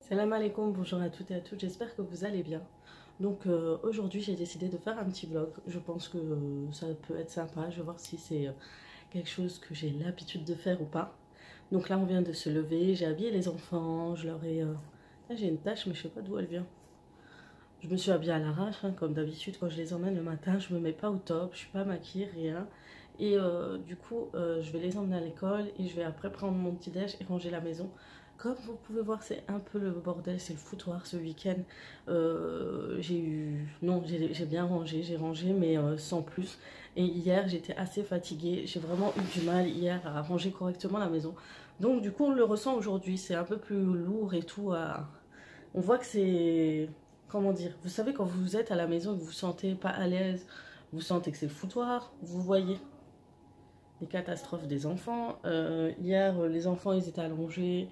Salam alaikum, bonjour à toutes et à tous, j'espère que vous allez bien. Donc aujourd'hui j'ai décidé de faire un petit vlog, je pense que ça peut être sympa, je vais voir si c'est quelque chose que j'ai l'habitude de faire ou pas. Donc là on vient de se lever, j'ai habillé les enfants, je leur ai... Là j'ai une tache mais je sais pas d'où elle vient. Je me suis habillée à l'arrache, hein, comme d'habitude quand je les emmène le matin, je me mets pas au top, je suis pas maquillée, rien. Et du coup je vais les emmener à l'école et je vais après prendre mon petit déj et ranger la maison. Comme vous pouvez voir, c'est un peu le bordel, c'est le foutoir ce week-end. J'ai bien rangé, j'ai rangé, mais sans plus. Et hier, j'étais assez fatiguée. J'ai vraiment eu du mal hier à ranger correctement la maison. Donc du coup, on le ressent aujourd'hui. C'est un peu plus lourd et tout. On voit que c'est... Comment dire? Vous savez, quand vous êtes à la maison et que vous vous sentez pas à l'aise, vous sentez que c'est le foutoir, vous voyez les catastrophes des enfants. Hier, les enfants, ils étaient allongés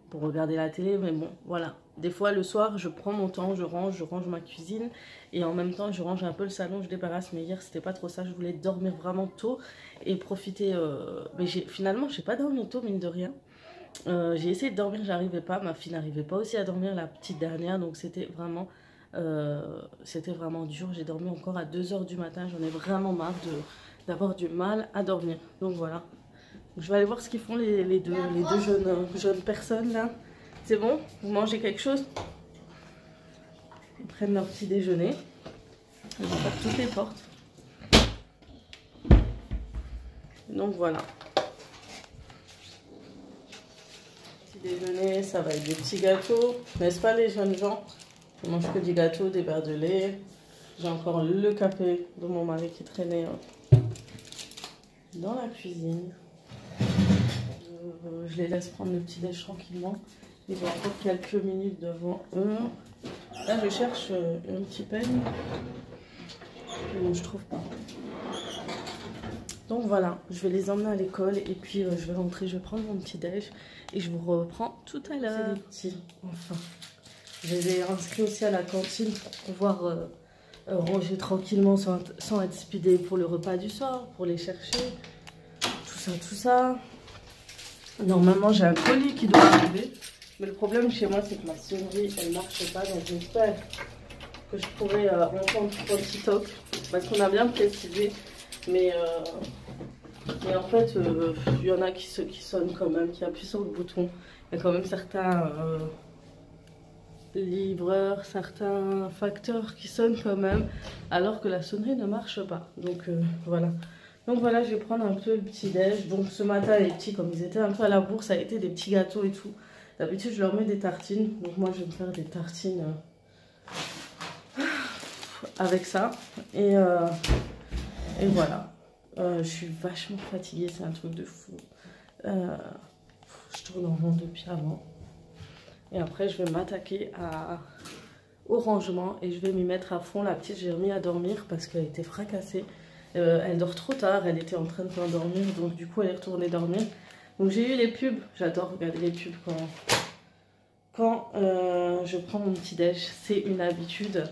pour regarder la télé, mais bon, voilà. Des fois, le soir, je prends mon temps, je range ma cuisine, et en même temps, je range un peu le salon, je débarrasse, mais hier, c'était pas trop ça, je voulais dormir vraiment tôt, et profiter, mais finalement, j'ai pas dormi tôt, mine de rien. J'ai essayé de dormir, j'arrivais pas, ma fille n'arrivait pas aussi à dormir, la petite dernière, donc c'était vraiment dur, j'ai dormi encore à 2 h du matin, j'en ai vraiment marre d'avoir du mal à dormir, donc voilà. Je vais aller voir ce qu'ils font les deux jeunes personnes là. C'est bon? Vous mangez quelque chose? Ils prennent leur petit déjeuner. Ils vont faire toutes les portes. Donc voilà. Petit déjeuner, ça va être des petits gâteaux. N'est-ce pas les jeunes gens? Je mange que des gâteaux, des verres de lait. J'ai encore le café de mon mari qui traînait dans la cuisine. Je les laisse prendre le petit déj tranquillement. Ils ont encore quelques minutes devant eux. Là, je cherche un petit peigne. Je trouve pas. Donc voilà, je vais les emmener à l'école et puis je vais rentrer, je vais prendre mon petit déj et je vous reprends tout à l'heure. C'est des petits, enfin. Je les ai inscrits aussi à la cantine pour pouvoir ranger tranquillement sans être speedé pour le repas du soir, pour les chercher. Tout ça. Normalement, j'ai un colis qui doit arriver. Mais le problème chez moi, c'est que ma sonnerie, elle ne marche pas. Donc j'espère que je pourrai entendre un petit toc. Parce qu'on a bien précisé. Mais en fait, il y en a qui sonnent quand même, qui appuient sur le bouton. Il y a quand même certains livreurs, certains facteurs qui sonnent quand même. Alors que la sonnerie ne marche pas. Donc voilà. Donc voilà, je vais prendre un peu le petit déj. Donc ce matin, les petits, comme ils étaient un peu à la bourse, ça a été des petits gâteaux et tout. D'habitude, je leur mets des tartines. Donc moi, je vais me faire des tartines avec ça. Et voilà. Je suis vachement fatiguée, c'est un truc de fou. Je tourne en rond depuis avant. Et après, je vais m'attaquer au rangement et je vais m'y mettre à fond. La petite, j'ai remis à dormir parce qu'elle était fracassée. Elle dort trop tard, elle était en train de s'endormir, donc du coup elle est retournée dormir. Donc j'ai eu les pubs, j'adore regarder les pubs quand je prends mon petit déj, c'est une habitude.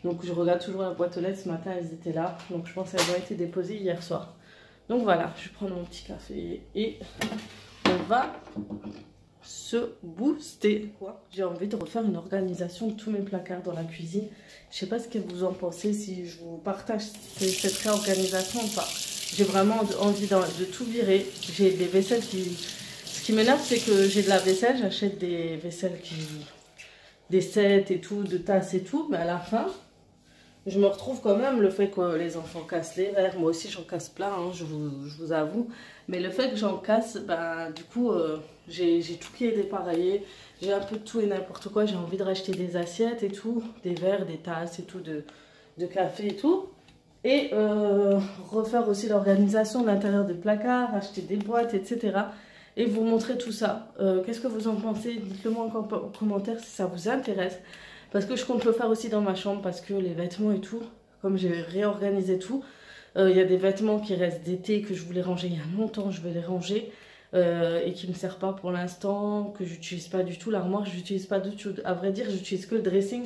Donc je regarde toujours la boîte aux lettres, ce matin elles étaient là, donc je pense qu'elles ont été déposées hier soir. Donc voilà, je vais prendre mon petit café et on va se booster. J'ai envie de refaire une organisation de tous mes placards dans la cuisine. Je sais pas ce que vous en pensez, si je vous partage cette réorganisation ou pas. J'ai vraiment envie de tout virer. J'ai des vaisselles qui... Ce qui m'énerve, c'est que j'ai de la vaisselle. J'achète des vaisselles des sets et tout, de tasses et tout. Mais à la fin, je me retrouve quand même le fait que les enfants cassent les verres. Moi aussi, j'en casse plein, hein, je vous avoue. Mais le fait que j'en casse, ben, du coup, j'ai tout qui est dépareillé. J'ai un peu de tout et n'importe quoi. J'ai envie de racheter des assiettes et tout, des verres, des tasses et tout, de café et tout. Et refaire aussi l'organisation de l'intérieur des placards, acheter des boîtes, etc. Et vous montrer tout ça. Qu'est-ce que vous en pensez? Dites-le moi en commentaire si ça vous intéresse. Parce que je compte le faire aussi dans ma chambre, parce que les vêtements et tout, comme j'ai réorganisé tout, il y a des vêtements qui restent d'été que je voulais ranger il y a longtemps, je vais les ranger. Et qui ne me sert pas pour l'instant, que j'utilise pas du tout. L'armoire, je n'utilise pas du tout. À vrai dire, j'utilise que le dressing.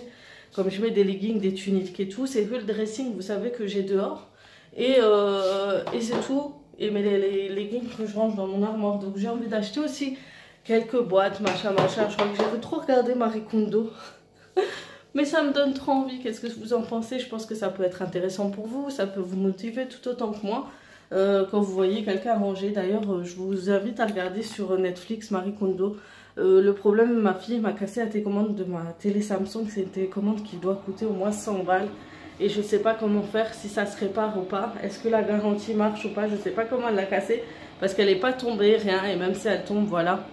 Comme je mets des leggings, des tuniques et tout, c'est que le dressing, vous savez, que j'ai dehors. Et c'est tout. Et mais les leggings que je range dans mon armoire. Donc j'ai envie d'acheter aussi quelques boîtes, machin, machin. Je crois que j'avais trop regardé Marie Kondo. Mais ça me donne trop envie. Qu'est-ce que vous en pensez? Je pense que ça peut être intéressant pour vous. Ça peut vous motiver tout autant que moi. Quand vous voyez quelqu'un ranger. D'ailleurs, je vous invite à regarder sur Netflix Marie Kondo. Le problème, ma fille m'a cassé la télécommande de ma télé Samsung. C'est une télécommande qui doit coûter au moins 100 balles. Et je ne sais pas comment faire, si ça se répare ou pas. Est-ce que la garantie marche ou pas? Je ne sais pas comment elle l'a cassée. Parce qu'elle n'est pas tombée, rien. Et même si elle tombe, voilà.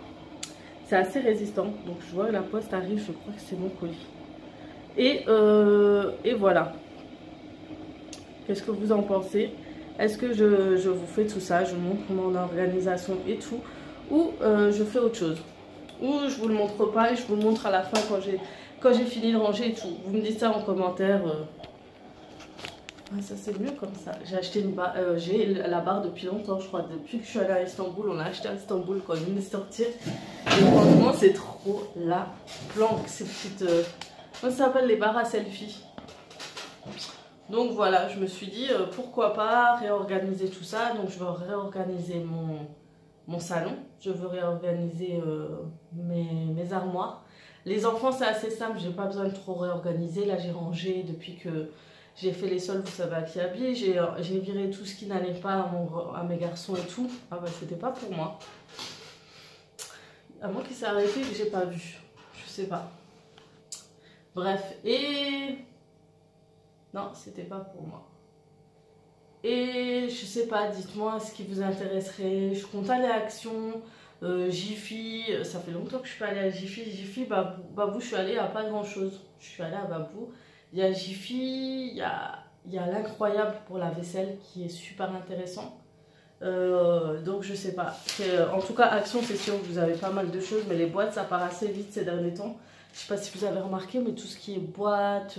C'est assez résistant. Donc je vois que la poste arrive. Je crois que c'est mon colis. Et voilà. Qu'est-ce que vous en pensez? Est-ce que je vous fais tout ça? Je vous montre mon organisation et tout. Ou je fais autre chose? Ou je vous le montre pas et je vous le montre à la fin quand j'ai fini de ranger et tout. Vous me dites ça en commentaire. Ah, ça c'est mieux comme ça. J'ai acheté j'ai la barre depuis longtemps, je crois. Depuis que je suis allée à Istanbul, on a acheté à Istanbul quand on venait de sortir. Et franchement, c'est trop la planque, ces petites... ça s'appelle les barres à selfie. Donc voilà, je me suis dit pourquoi pas réorganiser tout ça. Donc je vais réorganiser mon salon. Je veux réorganiser mes armoires. Les enfants, c'est assez simple, j'ai pas besoin de trop réorganiser. Là, j'ai rangé depuis que j'ai fait les sols, vous savez à qui habiller. J'ai viré tout ce qui n'allait pas à mes garçons et tout. Ah bah, c'était pas pour moi. À moins qu'il s'est arrêté et que j'ai pas vu. Je sais pas. Bref, et... Non, c'était pas pour moi. Et je sais pas, dites-moi ce qui vous intéresserait. Je compte aller à Action, Jiffy. Ça fait longtemps que je suis pas allée à Jiffy. Jiffy, Babou, je suis allée à pas grand chose. Je suis allée à Babou. Il y a Jiffy, il y a l'incroyable pour la vaisselle qui est super intéressant. Donc je sais pas. En tout cas, Action, c'est sûr que vous avez pas mal de choses, mais les boîtes, ça part assez vite ces derniers temps. Je sais pas si vous avez remarqué, mais tout ce qui est boîte,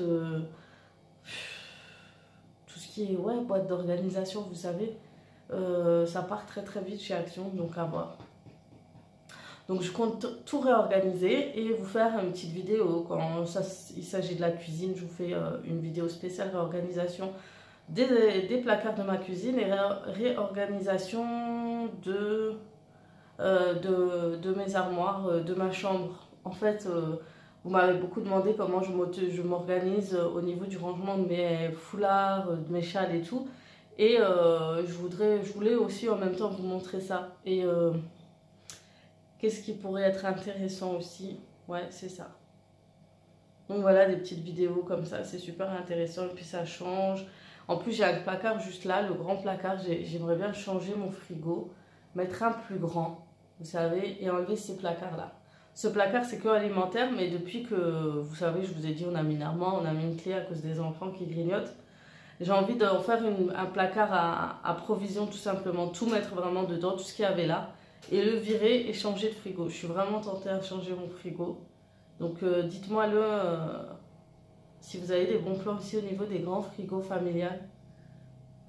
tout ce qui est boîte d'organisation, vous savez, ça part très très vite chez Action, donc à voir. Donc je compte tout réorganiser et vous faire une petite vidéo quand il s'agit de la cuisine. Je vous fais une vidéo spéciale réorganisation des placards de ma cuisine et réorganisation de mes armoires, de ma chambre. En fait, vous m'avez beaucoup demandé comment je m'organise au niveau du rangement de mes foulards, de mes châles et tout. Et je voulais aussi en même temps vous montrer ça. Et qu'est-ce qui pourrait être intéressant aussi? Ouais, c'est ça. Donc voilà, des petites vidéos comme ça, c'est super intéressant. Et puis ça change. En plus, j'ai un placard juste là, le grand placard. J'aimerais bien changer mon frigo, mettre un plus grand, vous savez, et enlever ces placards-là. Ce placard, c'est que alimentaire, mais depuis que, vous savez, je vous ai dit, on a mis une armoire, on a mis une clé à cause des enfants qui grignotent. J'ai envie d'en faire un placard à provision, tout simplement. Tout mettre vraiment dedans, tout ce qu'il y avait là. Et le virer et changer de frigo. Je suis vraiment tentée à changer mon frigo. Donc, dites-moi si vous avez des bons plans aussi au niveau des grands frigos familiales.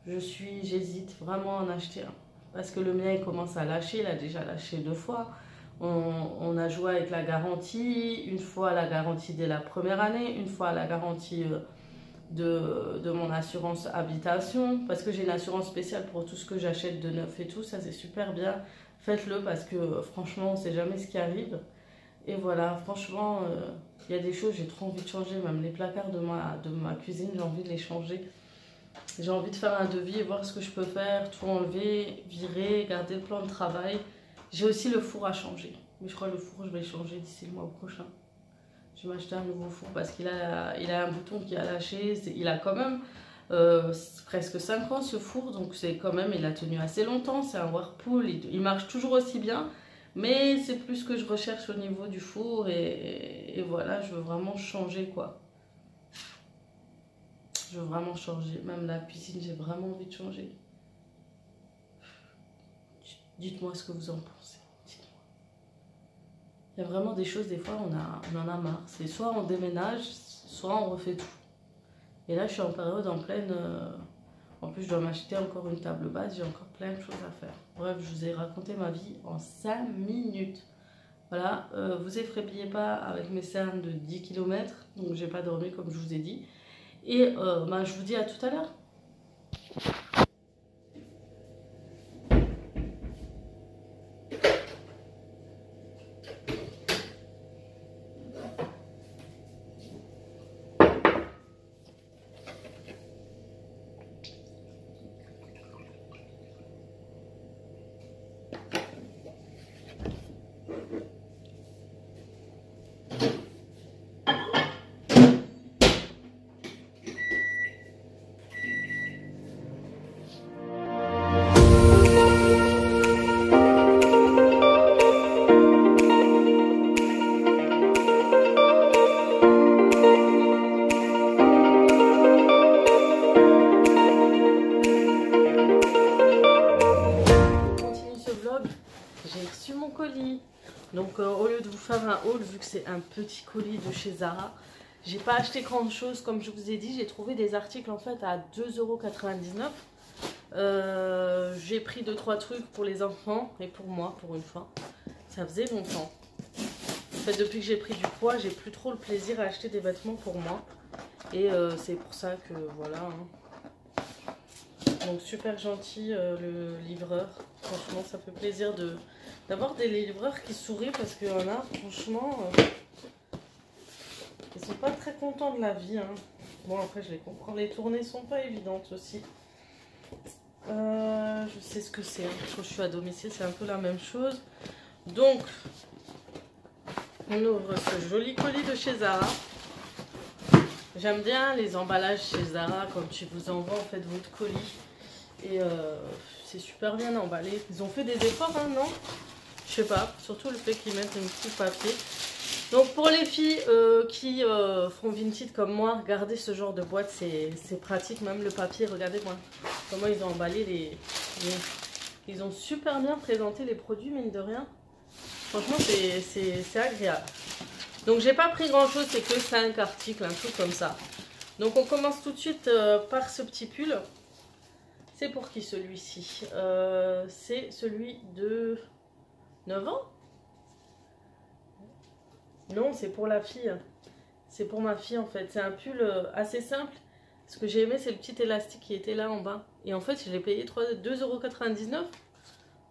J'hésite vraiment à en acheter un. Parce que le mien, il commence à lâcher. Il a déjà lâché 2 fois. On a joué avec la garantie. Une fois la garantie dès la première année. Une fois la garantie de mon assurance habitation. Parce que j'ai une assurance spéciale pour tout ce que j'achète de neuf et tout. Ça, c'est super bien. Faites-le parce que franchement, on ne sait jamais ce qui arrive. Et voilà, franchement, il y a des choses, j'ai trop envie de changer. Même les placards de ma cuisine, j'ai envie de les changer. J'ai envie de faire un devis et voir ce que je peux faire, tout enlever, virer, garder le plan de travail. J'ai aussi le four à changer. Mais je crois que le four, je vais le changer d'ici le mois prochain. Je vais m'acheter un nouveau four parce qu'il a un bouton qui a lâché. Il a quand même presque 5 ans ce four. Donc c'est quand même, il a tenu assez longtemps. C'est un Whirlpool, il marche toujours aussi bien. Mais c'est plus ce que je recherche au niveau du four. Et voilà, je veux vraiment changer quoi. Je veux vraiment changer. Même la cuisine, j'ai vraiment envie de changer. Dites-moi ce que vous en pensez. Dites-moi. Il y a vraiment des choses, des fois, on en a marre. C'est soit on déménage, soit on refait tout. Et là, je suis en période en pleine... En plus, je dois m'acheter encore une table basse. J'ai encore plein de choses à faire. Bref, je vous ai raconté ma vie en 5 minutes. Voilà, vous effrayez pas avec mes cernes de 10 km. Donc, j'ai pas dormi, comme je vous ai dit. Et je vous dis à tout à l'heure. vidéo, vu que c'est un petit colis de chez Zara. J'ai pas acheté grand chose, comme je vous ai dit, j'ai trouvé des articles en fait à 2,99 €. J'ai pris 2-3 trucs pour les enfants et pour moi, pour une fois. Ça faisait longtemps. En fait, depuis que j'ai pris du poids, j'ai plus trop le plaisir à acheter des vêtements pour moi. Et c'est pour ça que voilà. Donc super gentil le livreur. Franchement, ça fait plaisir d'avoir des livreurs qui sourient parce qu'il y en a, franchement, ils sont pas très contents de la vie. Hein. Bon, après, je les comprends. Les tournées sont pas évidentes aussi. Je sais ce que c'est. Quand je suis à domicile, c'est un peu la même chose. Donc, on ouvre ce joli colis de chez Zara. J'aime bien les emballages chez Zara, comme tu vous envoies en fait votre colis. Et c'est super bien emballé. Ils ont fait des efforts, hein, non? Je sais pas. Surtout le fait qu'ils mettent un petit papier. Donc pour les filles qui font Vinted comme moi, regardez ce genre de boîte, c'est pratique. Même le papier, regardez-moi comment ils ont emballé les... Ils ont super bien présenté les produits, mine de rien. Franchement, c'est agréable. Donc j'ai pas pris grand chose, c'est que 5 articles, un truc comme ça. Donc on commence tout de suite par ce petit pull. C'est pour qui celui-ci? C'est celui de 9 ans? Non, c'est pour la fille. C'est pour ma fille en fait. C'est un pull assez simple. Ce que j'ai aimé, c'est le petit élastique qui était là en bas. Et en fait, je l'ai payé 2,99 €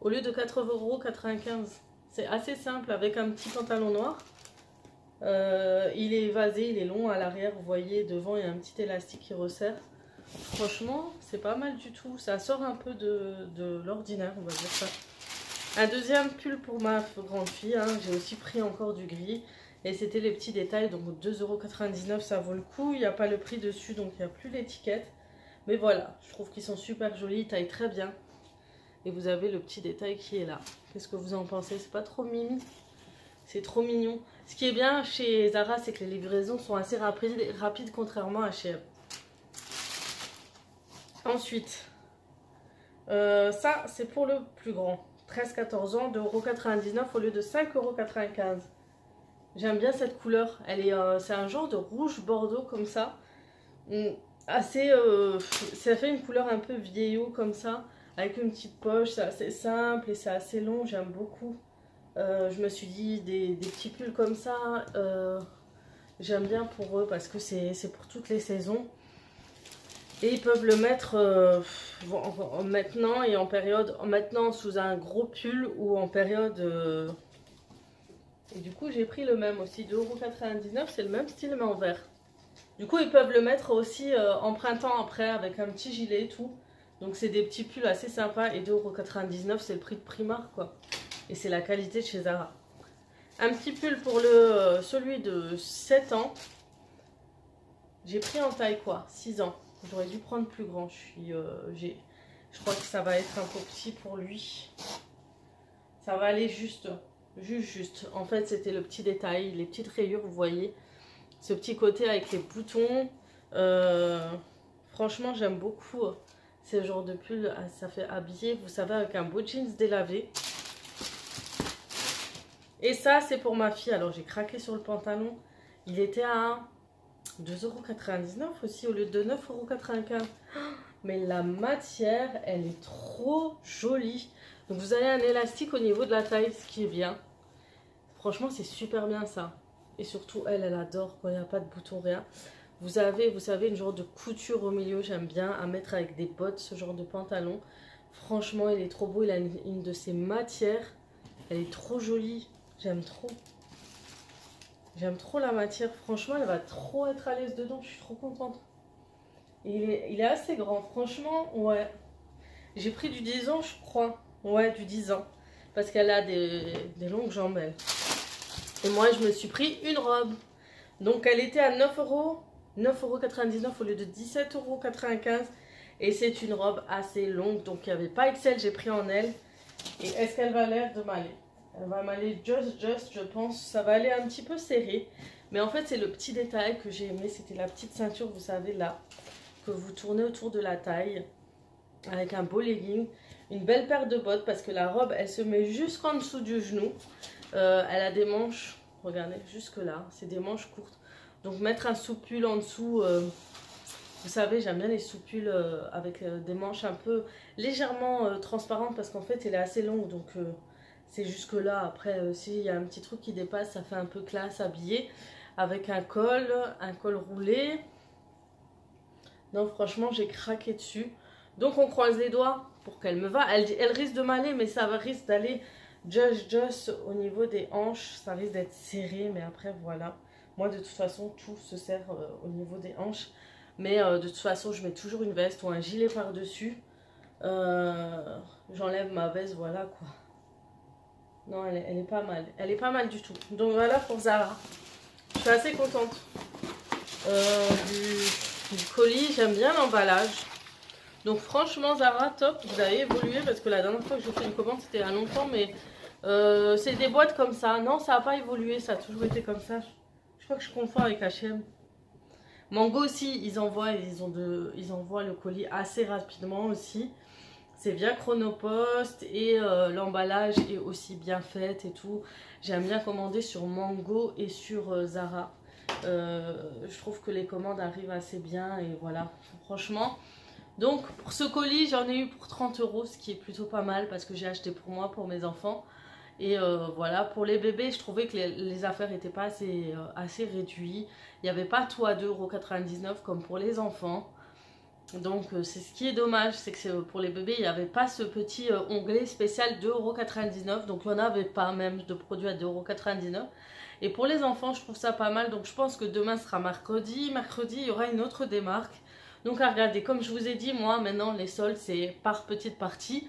au lieu de 4,95 €. C'est assez simple avec un petit pantalon noir. Il est évasé, il est long à l'arrière. Vous voyez, devant, il y a un petit élastique qui resserre. Franchement, c'est pas mal du tout. Ça sort un peu de l'ordinaire, on va dire ça. Un deuxième pull pour ma grande fille. Hein. J'ai aussi pris encore du gris. Et c'était les petits détails. Donc 2,99 €, ça vaut le coup. Il n'y a pas le prix dessus, donc il n'y a plus l'étiquette. Mais voilà, je trouve qu'ils sont super jolis. Ils taillent très bien. Et vous avez le petit détail qui est là. Qu'est-ce que vous en pensez? C'est pas trop mimi? C'est trop mignon. Ce qui est bien chez Zara, c'est que les livraisons sont assez rapides contrairement à chez... Ensuite, ça c'est pour le plus grand, 13-14 ans, 2,99 € au lieu de 5,95 €. J'aime bien cette couleur, c'est un genre de rouge bordeaux comme ça, assez, ça fait une couleur un peu vieillot comme ça, avec une petite poche, c'est assez simple et c'est assez long, j'aime beaucoup. Je me suis dit des petits pulls comme ça, j'aime bien pour eux parce que c'est pour toutes les saisons. Et ils peuvent le mettre maintenant et en période, maintenant sous un gros pull ou en période... Et du coup j'ai pris le même aussi, 2,99 €, c'est le même style mais en vert. Du coup ils peuvent le mettre aussi en printemps après avec un petit gilet et tout. Donc c'est des petits pulls assez sympas et 2,99 € c'est le prix de Primark quoi. Et c'est la qualité de chez Zara. Un petit pull pour celui de 7 ans. J'ai pris en taille quoi, 6 ans. J'aurais dû prendre plus grand. Je crois que ça va être un peu petit pour lui. Ça va aller juste. En fait, c'était le petit détail, les petites rayures, vous voyez. Ce petit côté avec les boutons. Franchement, j'aime beaucoup ce genre de pull. Ça fait habiller, vous savez, avec un beau jeans délavé. Et ça, c'est pour ma fille. Alors, j'ai craqué sur le pantalon. Il était à 2,99 € aussi au lieu de 9,95 €. Mais la matière, elle est trop jolie. Donc vous avez un élastique au niveau de la taille, ce qui est bien. Franchement, c'est super bien ça. Et surtout, elle adore quand il n'y a pas de bouton, rien. Vous avez, vous savez, une genre de couture au milieu. J'aime bien à mettre avec des bottes, ce genre de pantalon. Franchement, il est trop beau. Il a une de ses matières. Elle est trop jolie. J'aime trop. J'aime trop la matière, franchement elle va trop être à l'aise dedans, je suis trop contente. Et il est assez grand, franchement, ouais. J'ai pris du 10 ans je crois, ouais du 10 ans. Parce qu'elle a des longues jambes elle. Et moi je me suis pris une robe. Donc elle était à 9 €, 9,99 € au lieu de 17,95 €. Et c'est une robe assez longue, donc il n'y avait pas XL, j'ai pris en L. Et est-ce qu'elle va l'air de m'aller? Elle va m'aller just, je pense. Ça va aller un petit peu serré. Mais en fait, c'est le petit détail que j'ai aimé. C'était la petite ceinture, vous savez, là. Que vous tournez autour de la taille. Avec un beau legging. Une belle paire de bottes. Parce que la robe, elle se met jusqu'en dessous du genou. Elle a des manches regardez, jusque là, c'est des manches courtes. Donc mettre un soupul en dessous, vous savez, j'aime bien les soupules avec des manches un peu légèrement transparentes parce qu'en fait, elle est assez longue, donc c'est jusque là. Après, s'il y a un petit truc qui dépasse, ça fait un peu classe, habillé, avec un col roulé. Non, franchement, j'ai craqué dessus. Donc on croise les doigts pour qu'elle me va. Elle risque de m'aller, mais ça risque d'aller just au niveau des hanches. Ça risque d'être serré, mais après, voilà. Moi, de toute façon, tout se serre au niveau des hanches. Mais de toute façon, je mets toujours une veste ou un gilet par-dessus. J'enlève ma veste, voilà quoi. Non, elle est pas mal. Elle est pas mal du tout. Donc voilà pour Zara. Je suis assez contente du colis. J'aime bien l'emballage. Donc franchement, Zara, top. Vous avez évolué parce que la dernière fois que j'ai fait une commande, c'était il y a longtemps. Mais c'est des boîtes comme ça. Non, ça n'a pas évolué. Ça a toujours été comme ça. Je crois que je confonds avec H&M. Mango aussi, ils envoient le colis assez rapidement aussi. C'est via Chronopost et l'emballage est aussi bien fait et tout. J'aime bien commander sur Mango et sur Zara. Je trouve que les commandes arrivent assez bien et voilà, franchement. Donc pour ce colis, j'en ai eu pour 30 €, ce qui est plutôt pas mal parce que j'ai acheté pour moi, pour mes enfants. Et voilà, pour les bébés, je trouvais que les affaires n'étaient pas assez réduites. Il n'y avait pas tout à 2,99 € comme pour les enfants. Donc c'est ce qui est dommage, c'est que pour les bébés, il n'y avait pas ce petit onglet spécial 2,99 €. Donc il n'y en avait pas même de produits à 2,99 €. Et pour les enfants, je trouve ça pas mal. Donc je pense que demain sera mercredi. Mercredi, il y aura une autre démarque. Donc à regarder, comme je vous ai dit, moi maintenant les soldes c'est par petite partie.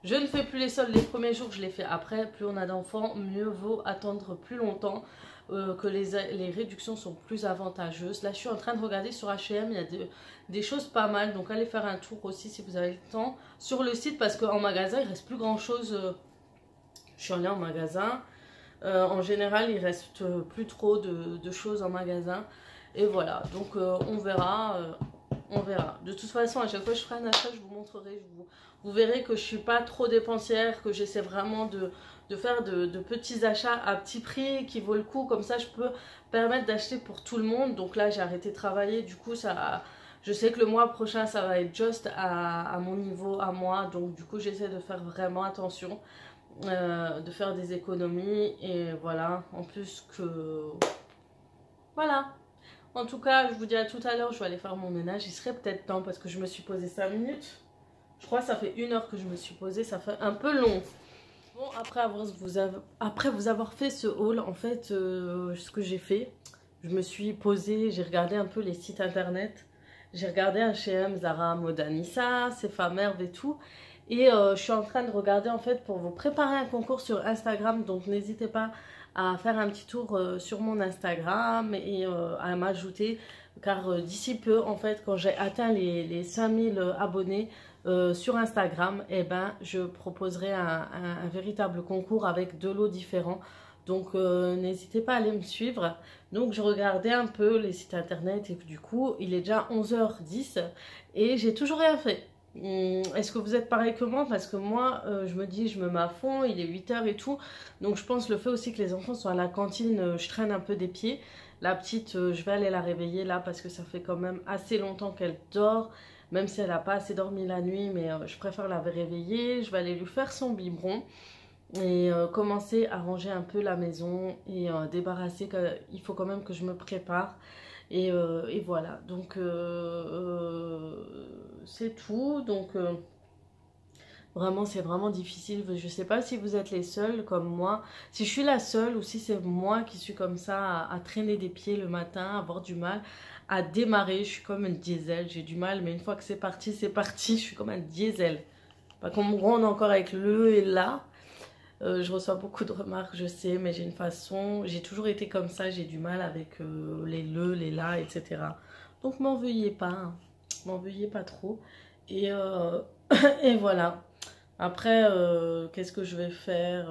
Je ne fais plus les soldes les premiers jours, je les fais après. Plus on a d'enfants, mieux vaut attendre plus longtemps, que les réductions sont plus avantageuses. Là, je suis en train de regarder sur H&M, il y a des choses pas mal. Donc, allez faire un tour aussi si vous avez le temps sur le site parce qu'en magasin, il ne reste plus grand-chose. Je suis allée en magasin. En général, il ne reste plus trop de choses en magasin. Et voilà, donc on verra. On verra. De toute façon, à chaque fois que je ferai un achat, je vous montrerai. Vous verrez que je ne suis pas trop dépensière, que j'essaie vraiment de faire de petits achats à petit prix qui vaut le coup. Comme ça, je peux permettre d'acheter pour tout le monde. Donc là, j'ai arrêté de travailler. Du coup, je sais que le mois prochain, ça va être juste à mon niveau, à moi. Donc du coup, j'essaie de faire vraiment attention, de faire des économies. Et voilà, en plus que... Voilà. En tout cas, je vous dis à tout à l'heure, je vais aller faire mon ménage. Il serait peut-être temps parce que je me suis posée 5 minutes. Je crois que ça fait 1 heure que je me suis posée. Ça fait un peu long. Bon, après vous avoir fait ce haul, en fait, ce que j'ai fait, je me suis posée, j'ai regardé un peu les sites internet. J'ai regardé H&M, Zara, Modanissa, Sephora et tout. Et je suis en train de regarder en fait pour vous préparer un concours sur Instagram. Donc n'hésitez pas à faire un petit tour sur mon Instagram et à m'ajouter. Car d'ici peu, en fait, quand j'ai atteint les 5000 abonnés sur Instagram, eh ben, je proposerai un véritable concours avec 2 lots différents. Donc n'hésitez pas à aller me suivre. Donc je regardais un peu les sites internet et du coup il est déjà 11h10 et j'ai toujours rien fait. Est-ce que vous êtes pareil que moi? Parce que moi je me dis je me mets à fond, il est 8h et tout. Donc je pense le fait aussi que les enfants sont à la cantine, je traîne un peu des pieds. La petite, je vais aller la réveiller là parce que ça fait quand même assez longtemps qu'elle dort. Même si elle n'a pas assez dormi la nuit, mais je préfère la réveiller. Je vais aller lui faire son biberon et commencer à ranger un peu la maison et débarrasser. Il faut quand même que je me prépare. Et voilà, donc c'est tout. Donc vraiment, c'est vraiment difficile. Je ne sais pas si vous êtes les seuls comme moi. Si je suis la seule ou si c'est moi qui suis comme ça à traîner des pieds le matin, à avoir du mal à démarrer. Je suis comme un diesel, j'ai du mal. Mais une fois que c'est parti, c'est parti. Je suis comme un diesel. Pas qu'on me gronde encore avec le et là. Je reçois beaucoup de remarques, je sais, mais j'ai une façon, j'ai toujours été comme ça, j'ai du mal avec les les là, etc. Donc m'en veuillez pas, hein. M'en veuillez pas trop. Et, et voilà. Après, qu'est-ce que je vais faire?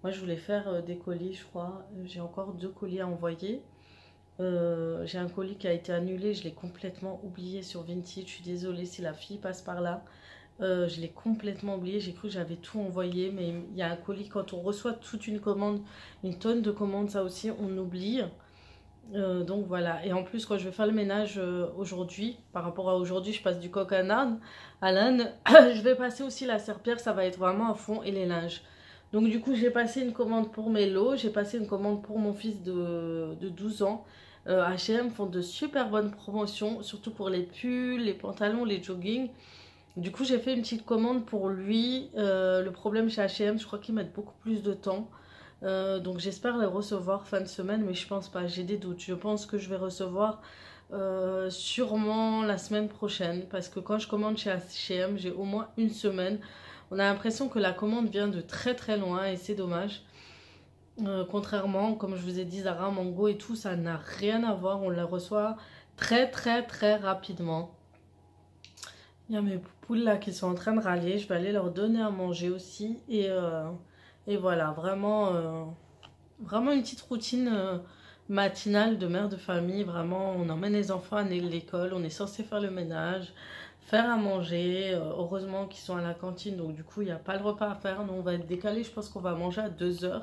Moi, je voulais faire des colis, je crois. J'ai encore 2 colis à envoyer. J'ai un colis qui a été annulé, je l'ai complètement oublié sur Vinted. Je suis désolée si la fille passe par là. Je l'ai complètement oublié, j'ai cru que j'avais tout envoyé, mais il y a un colis, quand on reçoit toute une commande, une tonne de commandes, ça aussi on oublie. Donc voilà, et en plus quand je vais faire le ménage aujourd'hui, par rapport à aujourd'hui, je passe du coq à l'âne, je vais passer aussi la serpillère, ça va être vraiment à fond, et les linges. Donc du coup j'ai passé une commande pour Mélo, j'ai passé une commande pour mon fils de 12 ans. H&M font de super bonnes promotions, surtout pour les pulls, les pantalons, les joggings. Du coup j'ai fait une petite commande pour lui. Le problème chez H&M, je crois qu'ils mettent beaucoup plus de temps. Donc j'espère les recevoir fin de semaine, mais je pense pas, j'ai des doutes. Je pense que je vais recevoir sûrement la semaine prochaine, parce que quand je commande chez H&M, j'ai au moins une semaine. On a l'impression que la commande vient de très très loin et c'est dommage. Contrairement, comme je vous ai dit, Zara, Mango et tout, ça n'a rien à voir. On la reçoit très très très rapidement. Il y a mes poules là qui sont en train de râler. Je vais aller leur donner à manger aussi. Et voilà, vraiment, vraiment une petite routine matinale de mère de famille. Vraiment, on emmène les enfants à l'école. On est censé faire le ménage, faire à manger. Heureusement qu'ils sont à la cantine. Donc du coup, il n'y a pas le repas à faire. Nous, on va être décalé. Je pense qu'on va manger à 2 h.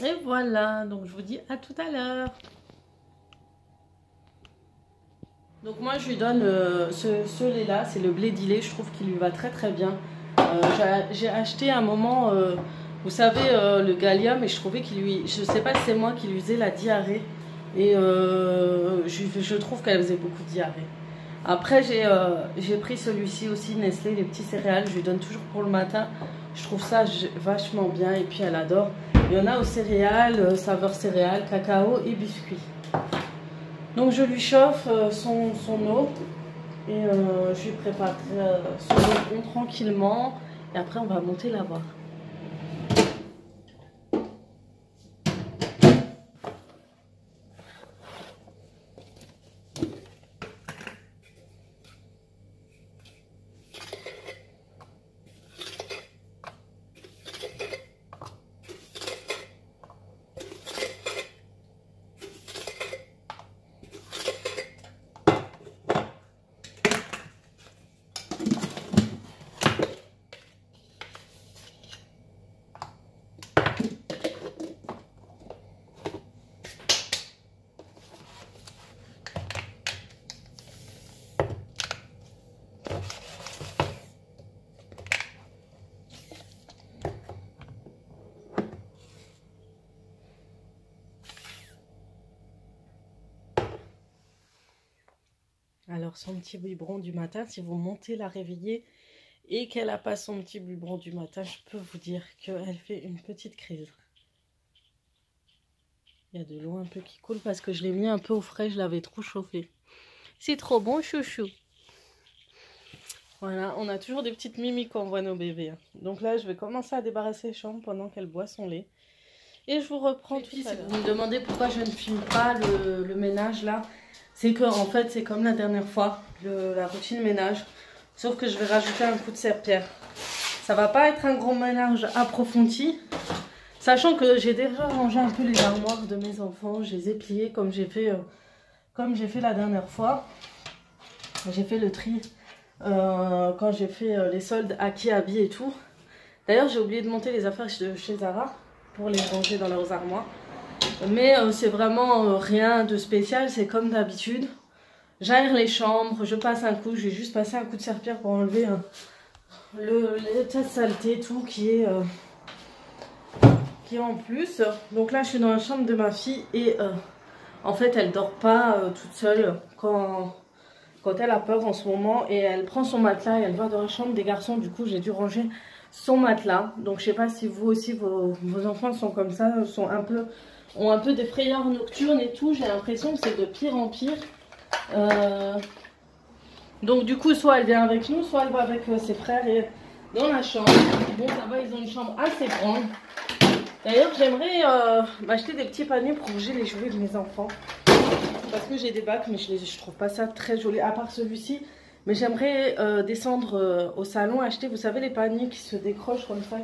Et voilà, donc je vous dis à tout à l'heure. Donc moi je lui donne ce lait là, c'est le blé d'Ilé, je trouve qu'il lui va très très bien. J'ai acheté à un moment, vous savez, le Gallia, mais je trouvais qu'il lui, je sais pas si c'est moi qui lui faisais la diarrhée. Et je trouve qu'elle faisait beaucoup de diarrhée. Après j'ai pris celui-ci aussi, Nestlé, les petits céréales, je lui donne toujours pour le matin. Je trouve ça vachement bien et puis elle adore. Il y en a aux céréales, saveur céréales, cacao et biscuits. Donc je lui chauffe son eau et je lui prépare son eau tranquillement. Et après on va monter la voir. Alors son petit biberon du matin, si vous montez la réveiller et qu'elle n'a pas son petit biberon du matin, je peux vous dire qu'elle fait une petite crise. Il y a de l'eau un peu qui coule parce que je l'ai mis un peu au frais, je l'avais trop chauffé. C'est trop bon, chouchou. Voilà, on a toujours des petites mimiques qu'on voit nos bébés. Donc là, je vais commencer à débarrasser les chambres pendant qu'elle boit son lait. Et je vous reprends tout à l'heure. Vous me demandez pourquoi je ne filme pas le ménage là. C'est que en fait, c'est comme la dernière fois, la routine ménage. Sauf que je vais rajouter un coup de serpillère. Ça va pas être un gros ménage approfondi. Sachant que j'ai déjà rangé un peu les armoires de mes enfants. Je les ai pliées comme j'ai fait la dernière fois. J'ai fait le tri quand j'ai fait les soldes Aki, Abi et tout. D'ailleurs, j'ai oublié de monter les affaires de chez Zara pour les ranger dans leurs armoires. Mais c'est vraiment rien de spécial, c'est comme d'habitude. J'aère les chambres, je passe un coup, j'ai juste passé un coup de serpillère pour enlever l'état de saleté, tout qui est en plus. Donc là, je suis dans la chambre de ma fille et en fait, elle dort pas toute seule quand elle a peur en ce moment. Et elle prend son matelas et elle va dans la chambre des garçons. Du coup, j'ai dû ranger son matelas. Donc, je sais pas si vous aussi, vos enfants sont comme ça, ont un peu des frayeurs nocturnes et tout. J'ai l'impression que c'est de pire en pire. Donc du coup, soit elle vient avec nous, soit elle va avec ses frères et dans la chambre. Bon, ça va, ils ont une chambre assez grande. D'ailleurs, j'aimerais m'acheter des petits paniers pour ranger les jouets de mes enfants. Parce que j'ai des bacs, mais je trouve pas ça très joli, à part celui-ci. Mais j'aimerais descendre au salon, acheter, vous savez, les paniers qui se décrochent comme ça,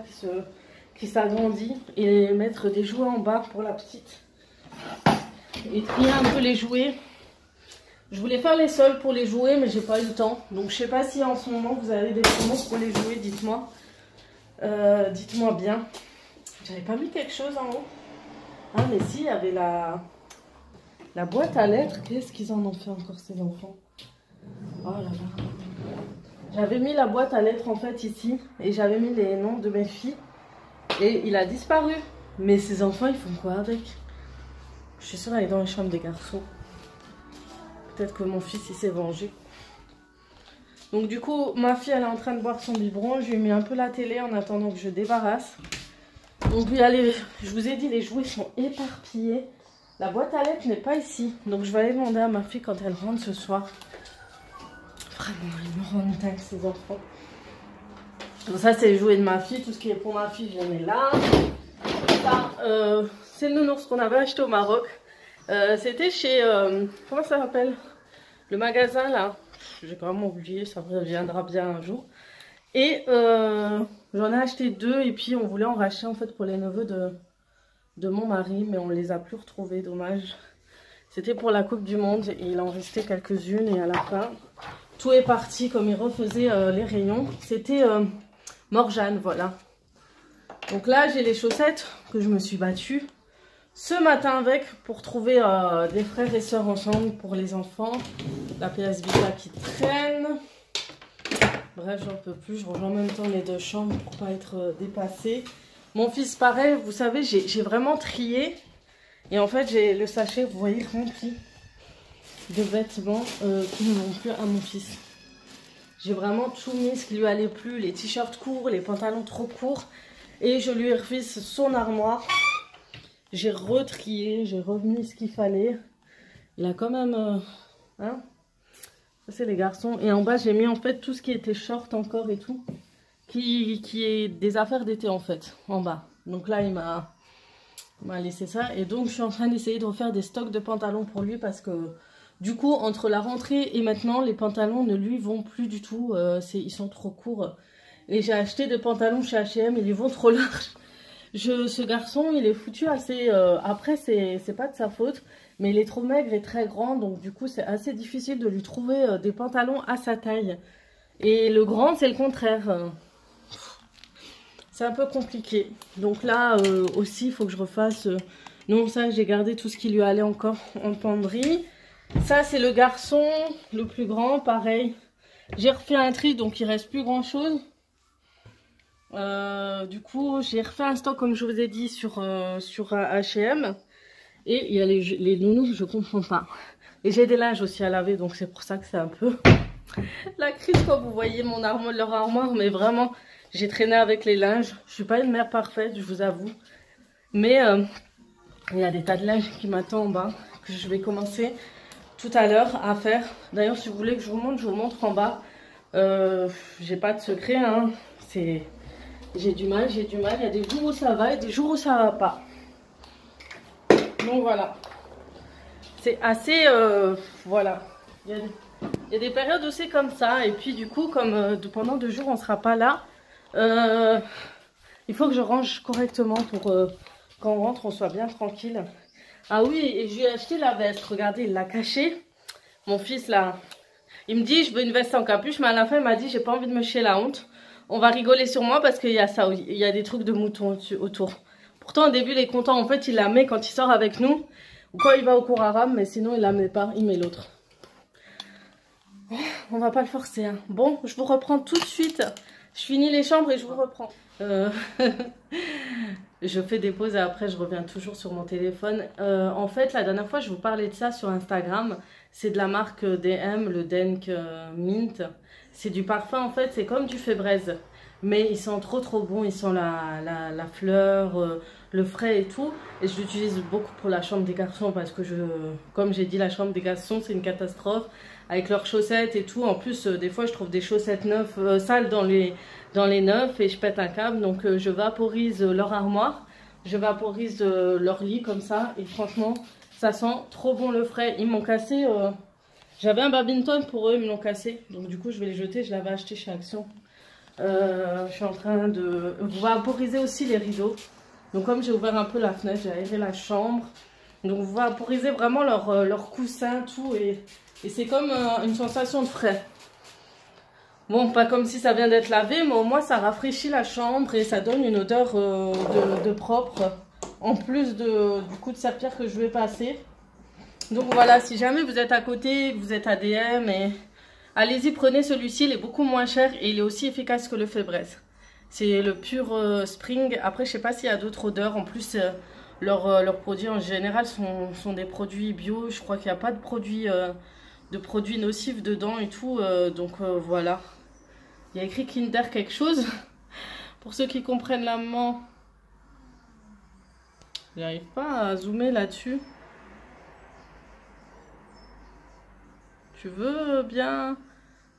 qui s'agrandit, et mettre des jouets en bas pour la petite. Et trier un peu les jouets. Je voulais faire les soldes pour les jouets, mais j'ai pas eu le temps. Donc je sais pas si en ce moment vous avez des promos pour les jouets, dites-moi. Dites-moi bien. J'avais pas mis quelque chose en haut. Ah mais si, il y avait la boîte à lettres. Qu'est-ce qu'ils en ont fait encore ces enfants? Oh là là. J'avais mis la boîte à lettres en fait ici. Et j'avais mis les noms de mes filles. Et il a disparu. Mais ces enfants, ils font quoi avec? Je suis sûre elle est dans les chambres des garçons. Peut-être que mon fils il s'est vengé. Donc du coup, ma fille elle est en train de boire son biberon. Je lui ai mis un peu la télé en attendant que je débarrasse. Donc oui, allez, je vous ai dit, les jouets sont éparpillés. La boîte à lettres n'est pas ici. Donc je vais aller demander à ma fille quand elle rentre ce soir. Vraiment, ils me rendent dingue ces enfants. Donc ça c'est les jouets de ma fille. Tout ce qui est pour ma fille, je les mets là. Ça, c'est le nounours qu'on avait acheté au Maroc. C'était chez... comment ça s'appelle? Le magasin là. J'ai quand même oublié, ça reviendra bien un jour. Et j'en ai acheté 2 et puis on voulait en racheter en fait pour les neveux de mon mari. Mais on les a plus retrouvés, dommage. C'était pour la Coupe du Monde et il en restait quelques-unes. Et à la fin, tout est parti comme il refaisait les rayons. C'était Morjane, voilà. Donc là, j'ai les chaussettes que je me suis battue ce matin avec pour trouver des frères et sœurs ensemble pour les enfants. La PS Vita qui traîne. Bref, j'en peux plus. Je range en même temps les 2 chambres pour pas être dépassée. Mon fils, pareil, vous savez, j'ai vraiment trié. Et en fait, j'ai le sachet, vous voyez, rempli de vêtements qui ne vont plus à mon fils. J'ai vraiment tout mis ce qui lui allait plus. Les t-shirts courts, les pantalons trop courts. Et je lui ai refait son armoire. J'ai retrié, j'ai remis ce qu'il fallait. Il a quand même... hein, ça c'est les garçons. Et en bas j'ai mis en fait tout ce qui était short encore et tout. Qui est des affaires d'été en fait, en bas. Donc là il m'a laissé ça. Et donc je suis en train d'essayer de refaire des stocks de pantalons pour lui. Parce que du coup entre la rentrée et maintenant les pantalons ne lui vont plus du tout. Ils sont trop courts. Et j'ai acheté des pantalons chez H&M, ils vont trop larges. Ce garçon, il est foutu assez... après, c'est pas de sa faute, mais il est trop maigre et très grand. Donc du coup, c'est assez difficile de lui trouver des pantalons à sa taille. Et le grand, c'est le contraire. C'est un peu compliqué. Donc là, aussi, il faut que je refasse... non, ça, j'ai gardé tout ce qui lui allait encore en penderie. Ça, c'est le garçon, le plus grand, pareil. J'ai refait un tri, donc il reste plus grand-chose. Du coup, j'ai refait un stock comme je vous ai dit sur H&M. Et il y a les nounous, je comprends pas. Et j'ai des linges aussi à laver, donc c'est pour ça que c'est un peu la crise quand vous voyez mon armoire, leur armoire. Mais vraiment, j'ai traîné avec les linges. Je suis pas une mère parfaite, je vous avoue. Mais il y a des tas de linge qui m'attendent en bas, que je vais commencer tout à l'heure à faire. D'ailleurs, si vous voulez que je vous montre en bas. J'ai pas de secret, hein. J'ai du mal. Il y a des jours où ça va et des jours où ça va pas. Donc voilà. C'est assez... voilà. Il y a des périodes où c'est comme ça. Et puis du coup, comme pendant 2 jours on sera pas là, il faut que je range correctement pour quand on rentre on soit bien tranquille. Ah oui, et j'ai acheté la veste. Regardez, il l'a cachée. Mon fils là, il me dit je veux une veste en capuche. Mais à la fin il m'a dit j'ai pas envie de me chier la honte. On va rigoler sur moi parce qu'il y a ça, il y a des trucs de mouton autour. Pourtant au début il est content, en fait il la met quand il sort avec nous. Ou quand il va au cours arabe, mais sinon il la met pas, il met l'autre. On va pas le forcer, hein. Bon, je vous reprends tout de suite. Je finis les chambres et je vous reprends. Je fais des pauses et après je reviens toujours sur mon téléphone. En fait la dernière fois je vous parlais de ça sur Instagram. C'est de la marque DM, le Denk Mint. C'est du parfum en fait, c'est comme du Febreze. Mais ils sont trop bons, ils sont la fleur, le frais et tout. Et je l'utilise beaucoup pour la chambre des garçons parce que comme j'ai dit, la chambre des garçons c'est une catastrophe. Avec leurs chaussettes et tout. En plus, des fois je trouve des chaussettes neuves, sales dans les neufs et je pète un câble. Donc je vaporise leur armoire, je vaporise leur lit comme ça. Et franchement, ça sent trop bon le frais. Ils m'ont cassé... J'avais un badminton pour eux, ils me l'ont cassé. Donc du coup, je vais les jeter. Je l'avais acheté chez Action. Je suis en train de vaporiser aussi les rideaux. Donc comme j'ai ouvert un peu la fenêtre, j'ai aéré la chambre. Donc vous vaporisez vraiment leur coussin, tout. Et Et c'est comme une sensation de frais. Bon, pas comme si ça vient d'être lavé, mais au moins ça rafraîchit la chambre et ça donne une odeur de propre. En plus du coup de serpillère que je vais passer. Donc voilà, si jamais vous êtes à côté, vous êtes ADM, allez-y, prenez celui-ci, il est beaucoup moins cher et il est aussi efficace que le Febreze. C'est le pur Spring. Après, je sais pas s'il y a d'autres odeurs. En plus, leurs produits en général sont des produits bio. Je crois qu'il n'y a pas de produits nocifs dedans et tout. Donc voilà. Il y a écrit Kinder quelque chose. Pour ceux qui comprennent l'allemand. J'arrive pas à zoomer là-dessus. Tu veux bien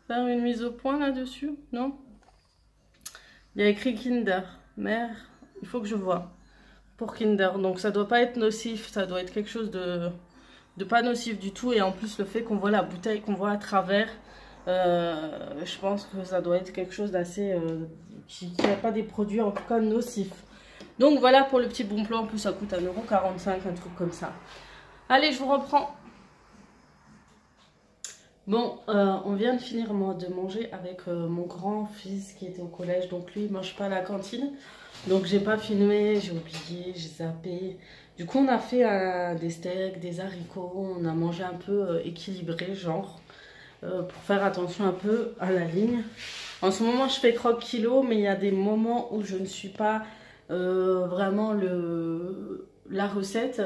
faire une mise au point là-dessus? Non? Il y a écrit Kinder. Mère, il faut que je vois. Pour Kinder. Donc ça doit pas être nocif. Ça doit être quelque chose de pas nocif du tout. Et en plus, le fait qu'on voit la bouteille, qu'on voit à travers, je pense que ça doit être quelque chose d'assez... qui n'a pas des produits en tout cas nocifs. Donc voilà pour le petit bon plan. En plus, ça coûte 1,45 €, un truc comme ça. Allez, je vous reprends. Bon, on vient de finir de manger avec mon grand-fils qui était au collège. Donc lui, il mange pas à la cantine. Donc j'ai pas filmé, j'ai oublié, j'ai zappé. Du coup, on a fait des steaks, des haricots. On a mangé un peu équilibré, genre, pour faire attention un peu à la ligne. En ce moment, je fais croque-kilo, mais il y a des moments où je ne suis pas vraiment la recette.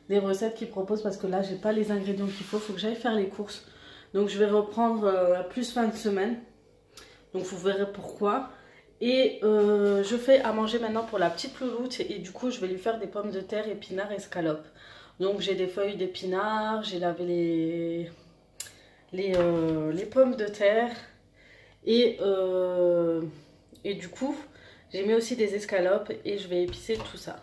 Les recettes qu'ils proposent parce que là, j'ai pas les ingrédients qu'il faut. Faut que j'aille faire les courses. Donc je vais reprendre plus fin de semaine. Donc vous verrez pourquoi. Et je fais à manger maintenant pour la petite louloute. Et du coup je vais lui faire des pommes de terre, épinards, escalopes. Donc j'ai des feuilles d'épinards. J'ai lavé les pommes de terre. Et du coup j'ai mis aussi des escalopes. Et je vais épicer tout ça.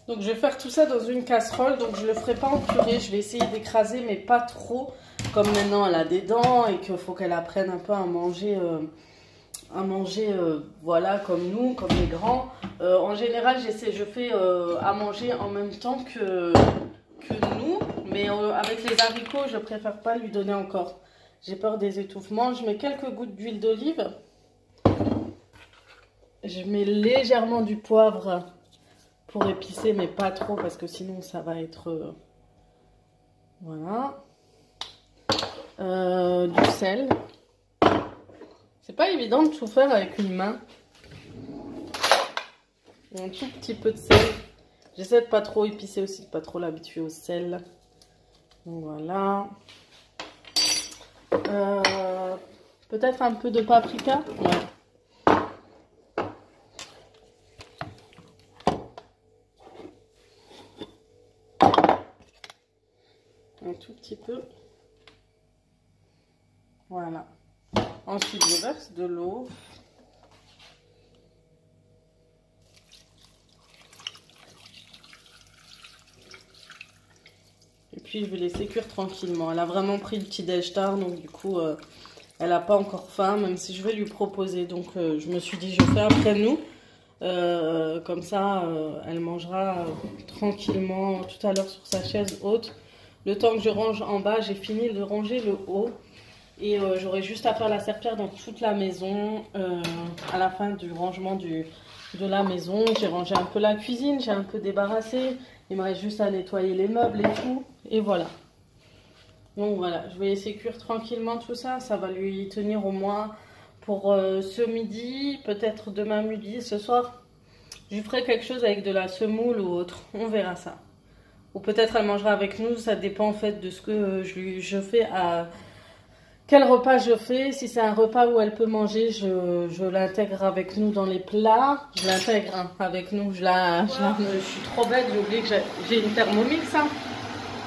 Donc je vais faire tout ça dans une casserole, donc je ne le ferai pas en purée, je vais essayer d'écraser mais pas trop, comme maintenant elle a des dents et qu'il faut qu'elle apprenne un peu à manger, voilà, comme nous, comme les grands. En général, je fais à manger en même temps que nous, mais avec les haricots, je préfère pas lui donner encore. J'ai peur des étouffements. Je mets quelques gouttes d'huile d'olive, je mets légèrement du poivre pour épicer, mais pas trop parce que sinon ça va être voilà, du sel. C'est pas évident de tout faire avec une main. Et un tout petit peu de sel. J'essaie de pas trop épicer aussi, de pas trop l'habituer au sel. Donc voilà. Peut-être un peu de paprika. Ouais. Un tout petit peu. Voilà. Ensuite, je verse de l'eau. Et puis, je vais laisser cuire tranquillement. Elle a vraiment pris le petit déj tard, donc du coup, elle n'a pas encore faim, même si je vais lui proposer. Donc, je me suis dit, je fais après nous. Comme ça, elle mangera tranquillement tout à l'heure sur sa chaise haute. Le temps que je range en bas, j'ai fini de ranger le haut. Et j'aurai juste à faire la serpillère dans toute la maison. À la fin du rangement de la maison, j'ai rangé un peu la cuisine, j'ai un peu débarrassé. Il me reste juste à nettoyer les meubles et tout. Et voilà. Donc voilà, je vais laisser cuire tranquillement tout ça. Ça va lui tenir au moins pour ce midi, peut-être demain midi, ce soir. Je ferai quelque chose avec de la semoule ou autre. On verra ça. Ou peut-être elle mangera avec nous. Ça dépend en fait de ce que je fais à... Quel repas je fais. Si c'est un repas où elle peut manger, je l'intègre avec nous dans les plats. Je l'intègre avec nous. Je suis trop bête, j'ai oublié que j'ai une Thermomix. Hein.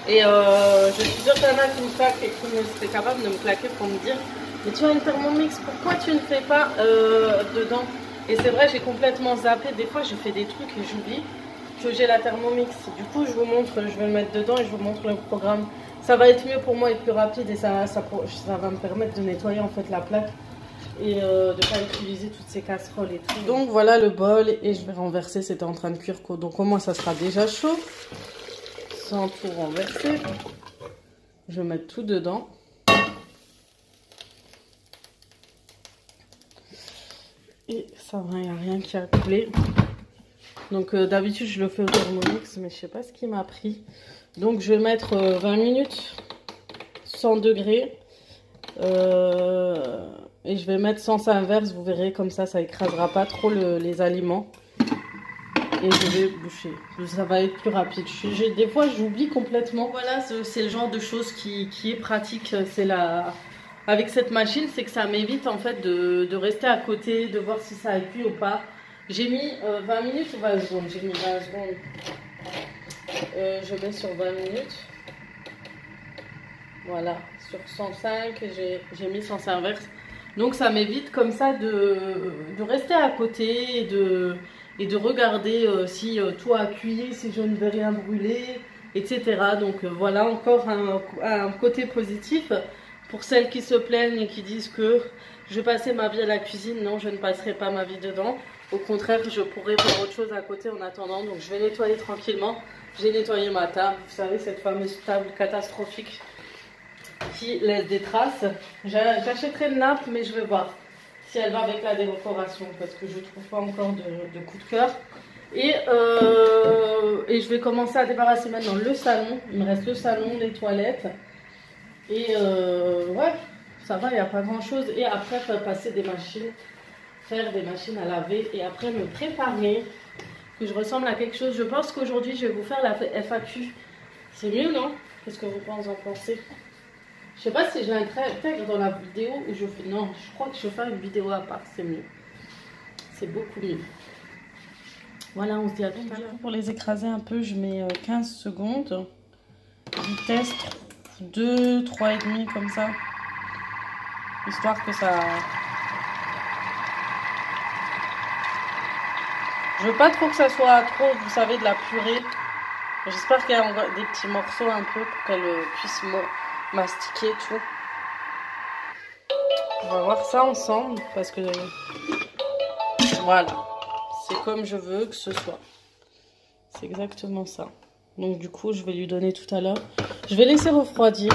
Et je suis sûre qu'il y en a qui me claquent et qui étaient capables de me claquer pour me dire « Mais tu as une Thermomix, pourquoi tu ne fais pas dedans ?» Et c'est vrai, j'ai complètement zappé. Des fois, je fais des trucs et j'oublie que j'ai la Thermomix. Du coup, je vous montre, je vais le mettre dedans et je vous montre le programme. Ça va être mieux pour moi et plus rapide et ça va me permettre de nettoyer en fait la plaque et de ne pas utiliser toutes ces casseroles et tout. Donc voilà le bol et je vais renverser, c'était en train de cuire. Donc au moins ça sera déjà chaud sans tout renverser. Je vais mettre tout dedans. Et ça va, il n'y a rien qui a coulé. Donc d'habitude je le fais au Thermomix, mais je sais pas ce qui m'a pris. Donc je vais mettre 20 minutes 100 degrés. Et je vais mettre sens inverse, vous verrez, comme ça écrasera pas trop les aliments. Et je vais boucher. Ça va être plus rapide. Des fois j'oublie complètement. Voilà, c'est le genre de choses qui est pratique. C'est avec cette machine, c'est que ça m'évite en fait de rester à côté, de voir si ça a cuit ou pas. J'ai mis 20 minutes ou 20 secondes. J'ai mis 20 secondes. Je mets sur 20 minutes. Voilà, sur 105, j'ai mis sens inverse. Donc ça m'évite comme ça de rester à côté et de regarder si tout a cuit, si je ne vais rien brûler, etc. Donc voilà encore un côté positif pour celles qui se plaignent et qui disent que je vais passer ma vie à la cuisine. Non, je ne passerai pas ma vie dedans. Au contraire, je pourrais faire autre chose à côté en attendant. Donc je vais nettoyer tranquillement. J'ai nettoyé ma table, vous savez, cette fameuse table catastrophique qui laisse des traces. J'achèterai une nappe, mais je vais voir si elle va avec la décoration parce que je ne trouve pas encore de coup de cœur. Et je vais commencer à débarrasser maintenant le salon. Il me reste le salon, les toilettes. Et ouais, ça va, il n'y a pas grand chose. Et après, faire passer des machines, faire des machines à laver et après me préparer, que je ressemble à quelque chose. Je pense qu'aujourd'hui, je vais vous faire la FAQ. C'est mieux, non? Qu'est-ce que vous en pensez? Je sais pas si je l'intègre dans la vidéo ou je fais... Non, je crois que je vais faire une vidéo à part, c'est mieux. C'est beaucoup mieux. Voilà, on se dit à tout à l'heure. Pour les écraser un peu, je mets 15 secondes. Vitesse 2, 3,5 comme ça. Histoire que ça... Je veux pas trop que ça soit trop, vous savez, de la purée. J'espère qu'il y a des petits morceaux un peu pour qu'elle puisse mastiquer tout. On va voir ça ensemble parce que voilà, c'est comme je veux que ce soit. C'est exactement ça. Donc du coup, je vais lui donner tout à l'heure. Je vais laisser refroidir.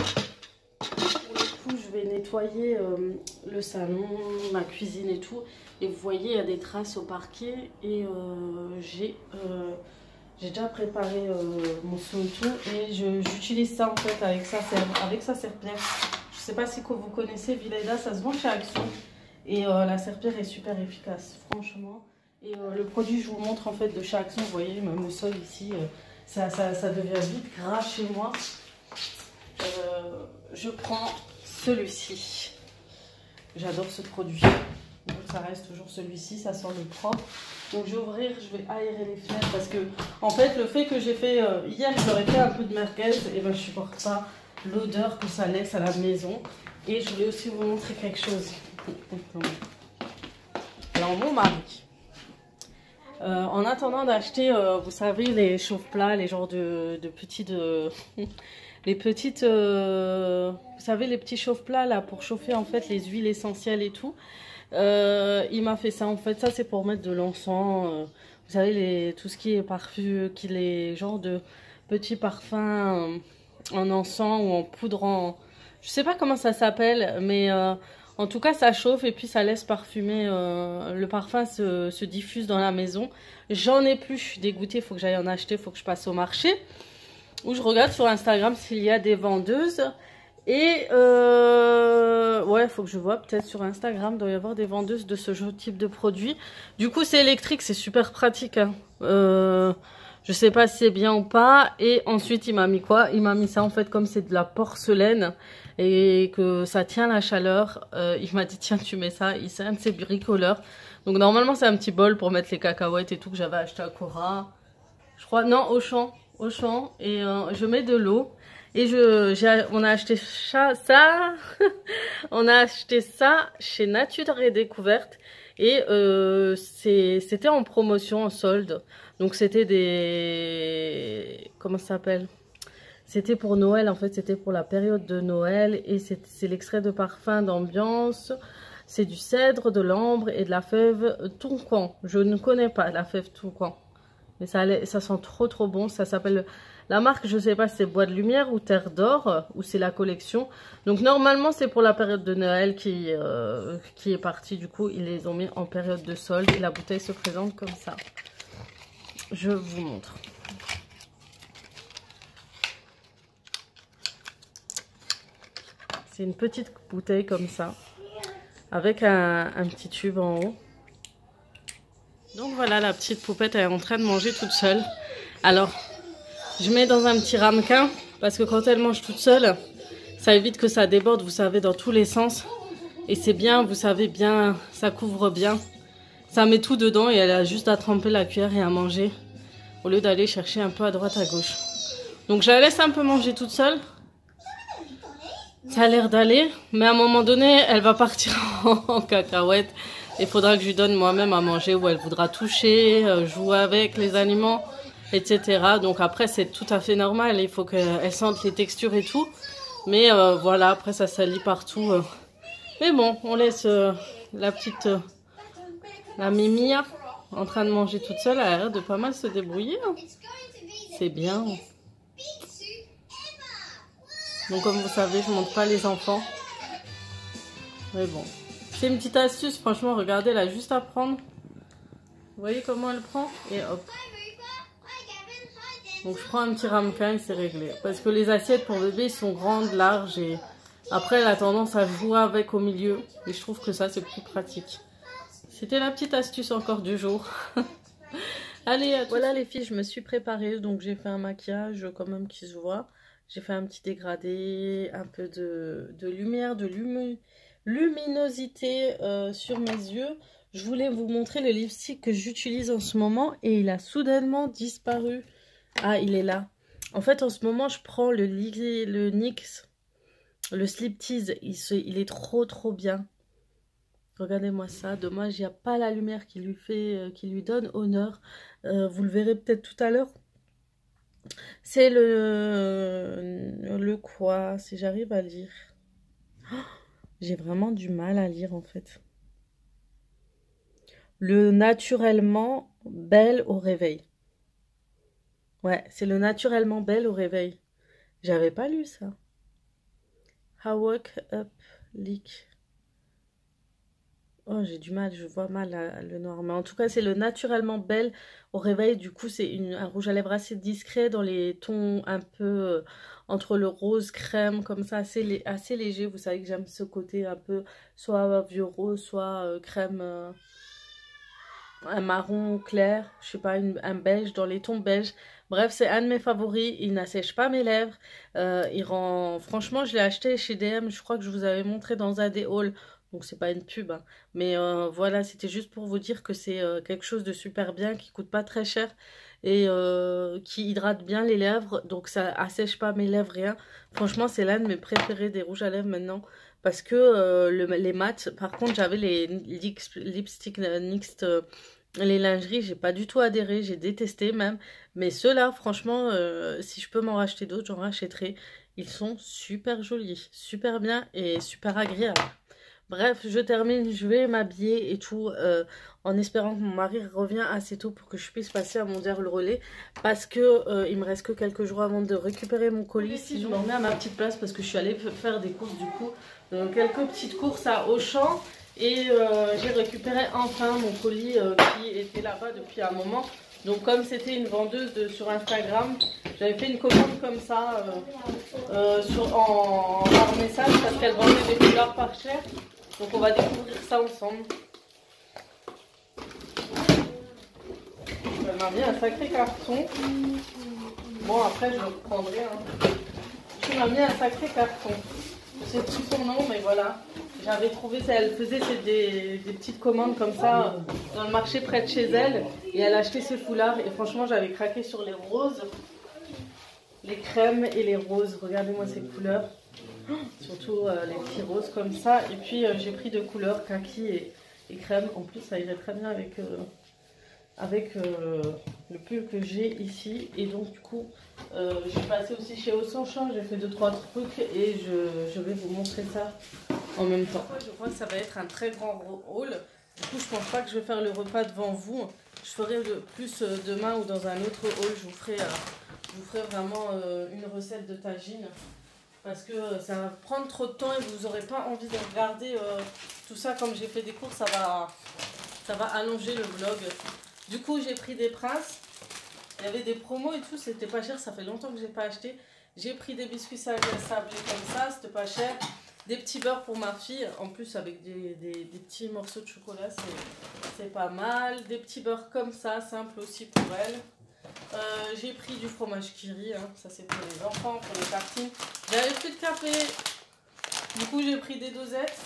Pour le coup, je vais nettoyer le salon, ma cuisine et tout. Et vous voyez, il y a des traces au parquet et j'ai déjà préparé mon sauton et j'utilise ça en fait avec sa serpillière. Je sais pas si vous connaissez Vileda, ça se vend chez Action et la serpillière est super efficace, franchement. Et le produit, je vous montre en fait de chez Action, vous voyez, même le sol ici, ça devient vite gras chez moi. Je prends celui-ci. J'adore ce produit. Donc ça reste toujours celui-ci, ça sent le propre. Donc je vais ouvrir, je vais aérer les fenêtres parce que en fait le fait que j'ai fait hier, j'aurais fait un peu de merguez et ben je supporte pas l'odeur que ça laisse à la maison. Et je voulais aussi vous montrer quelque chose. Alors mon mari, en attendant d'acheter, vous savez, les chauffe-plats, les genres de petites... les petites, vous savez, les petits chauffe-plats là pour chauffer en fait les huiles essentielles et tout. Il m'a fait ça en fait, ça c'est pour mettre de l'encens, vous savez, tout ce qui est parfum, les genres de petits parfums en encens ou en poudre, je sais pas comment ça s'appelle, mais en tout cas ça chauffe et puis ça laisse parfumer, le parfum se diffuse dans la maison. J'en ai plus, je suis dégoûtée, il faut que j'aille en acheter, il faut que je passe au marché. Où je regarde sur Instagram s'il y a des vendeuses. Et ouais, il faut que je vois peut-être sur Instagram, il doit y avoir des vendeuses de ce type de produit. Du coup, c'est électrique, c'est super pratique. Hein. Je sais pas si c'est bien ou pas. Et ensuite, il m'a mis quoi? Il m'a mis ça en fait comme c'est de la porcelaine et que ça tient la chaleur. Il m'a dit tiens, tu mets ça. C'est un de ses bricoleurs. Donc normalement, c'est un petit bol pour mettre les cacahuètes et tout que j'avais acheté à Cora. Je crois, non, Auchan. Et je mets de l'eau. Et on a acheté ça, on a acheté ça chez Nature et Découverte. Et c'était en promotion, en solde. Donc c'était des... Comment ça s'appelle? C'était pour Noël, en fait, c'était pour la période de Noël. Et c'est l'extrait de parfum d'ambiance. C'est du cèdre, de l'ambre et de la fève Tounquan. Je ne connais pas la fève Tounquan. Mais ça sent trop bon. Ça s'appelle La marque, je sais pas si c'est Bois de Lumière ou Terre d'Or, ou c'est la collection. Donc normalement, c'est pour la période de Noël qui est partie. Du coup, ils les ont mis en période de solde. Et la bouteille se présente comme ça. Je vous montre. C'est une petite bouteille comme ça, avec un petit tube en haut. Donc voilà, la petite poupette, elle est en train de manger toute seule. Alors, je mets dans un petit ramequin, parce que quand elle mange toute seule, ça évite que ça déborde, vous savez, dans tous les sens. Et c'est bien, vous savez bien, ça couvre bien. Ça met tout dedans et elle a juste à tremper la cuillère et à manger, au lieu d'aller chercher un peu à droite, à gauche. Donc je la laisse un peu manger toute seule. Ça a l'air d'aller, mais à un moment donné, elle va partir en cacahuète. Il faudra que je lui donne moi-même à manger, où elle voudra toucher, jouer avec les aliments, etc. Donc après, c'est tout à fait normal. Il faut qu'elle sente les textures et tout. Mais voilà, après, ça salit partout. Mais bon, on laisse la petite, la Mimi, en train de manger toute seule. Elle a l'air de pas mal se débrouiller. C'est bien. Donc comme vous savez, je ne montre pas les enfants. Mais bon. C'est une petite astuce, franchement, regardez, elle a juste à prendre. Vous voyez comment elle prend? Et hop. Donc je prends un petit ramequin et c'est réglé. Parce que les assiettes pour bébé sont grandes, larges. Et après, elle a tendance à jouer avec au milieu. Et je trouve que ça, c'est plus pratique. C'était la petite astuce encore du jour. Allez, voilà les filles, je me suis préparée. Donc j'ai fait un maquillage quand même qui se voit. J'ai fait un petit dégradé, un peu de lumière, de luminosité sur mes yeux. Je voulais vous montrer le lipstick que j'utilise en ce moment et il a soudainement disparu. Ah, il est là. En fait, en ce moment, je prends le NYX, le Slip Tease. Il est trop bien. Regardez-moi ça. Dommage, il n'y a pas la lumière qui lui donne honneur. Vous le verrez peut-être tout à l'heure. C'est le quoi, si j'arrive à lire. Oh, j'ai vraiment du mal à lire en fait. Le naturellement belle au réveil. Ouais, c'est le naturellement belle au réveil. J'avais pas lu ça. How Wake Up Leak. Oh, j'ai du mal, je vois mal le noir. Mais en tout cas, c'est le naturellement belle au réveil. Du coup, c'est un rouge à lèvres assez discret dans les tons un peu entre le rose crème, comme ça, assez léger. Vous savez que j'aime ce côté un peu soit vieux rose, soit crème, un marron clair. Je sais pas, un beige, dans les tons beige. Bref, c'est un de mes favoris. Il n'assèche pas mes lèvres. Il rend... Franchement, je l'ai acheté chez DM. Je crois que je vous avais montré dans un des hauls. Donc c'est pas une pub, hein. Mais voilà, c'était juste pour vous dire que c'est quelque chose de super bien, qui coûte pas très cher et qui hydrate bien les lèvres, donc ça assèche pas mes lèvres, rien. Franchement, c'est l'un de mes préférés des rouges à lèvres maintenant, parce que les mats, par contre, j'avais les lipsticks NYX, les lingeries, j'ai pas du tout adhéré, j'ai détesté même, mais ceux-là, franchement, si je peux m'en racheter d'autres, j'en rachèterai. Ils sont super jolis, super bien et super agréables. Bref, je termine, je vais m'habiller et tout, en espérant que mon mari revienne assez tôt pour que je puisse passer à mon le relais. Parce que il me reste que quelques jours avant de récupérer mon colis. Si je m'en mets à ma petite place parce que je suis allée faire des courses du coup. Quelques petites courses à Auchan. Et j'ai récupéré enfin mon colis qui était là-bas depuis un moment. Donc comme c'était une vendeuse sur Instagram, j'avais fait une commande comme ça par message parce qu'elle vendait des couleurs pas chères. Donc on va découvrir ça ensemble. Elle m'a mis un sacré carton. Bon après je le reprendrai. Hein. Elle m'a mis un sacré carton. Je sais plus son nom mais voilà. J'avais trouvé ça, elle faisait des petites commandes comme ça dans le marché près de chez elle. Et elle achetait ce foulard et franchement j'avais craqué sur les roses. Les crèmes et les roses. Regardez-moi ces couleurs. Surtout les petits roses comme ça. Et puis j'ai pris de couleurs kaki et crème. En plus ça irait très bien avec le pull que j'ai ici. Et donc du coup j'ai passé aussi chez Auchan. J'ai fait 2-3 trucs et je vais vous montrer ça en même temps. Je vois que ça va être un très grand haul. Du coup je pense pas que je vais faire le repas devant vous. Je ferai plus demain ou dans un autre haul. Je vous ferai je vous ferai vraiment une recette de tagine. Parce que ça va prendre trop de temps et vous n'aurez pas envie de regarder tout ça. Comme j'ai fait des courses, ça va allonger le vlog. Du coup, j'ai pris des Princes. Il y avait des promos et tout, c'était pas cher. Ça fait longtemps que j'ai pas acheté. J'ai pris des biscuits sablés comme ça, c'était pas cher. Des petits beurres pour ma fille, en plus avec des petits morceaux de chocolat, c'est pas mal. Des petits beurres comme ça, simple aussi pour elle. J'ai pris du fromage Kiri, hein. Ça c'est pour les enfants, pour les tartines. J'avais plus de café, du coup j'ai pris des dosettes.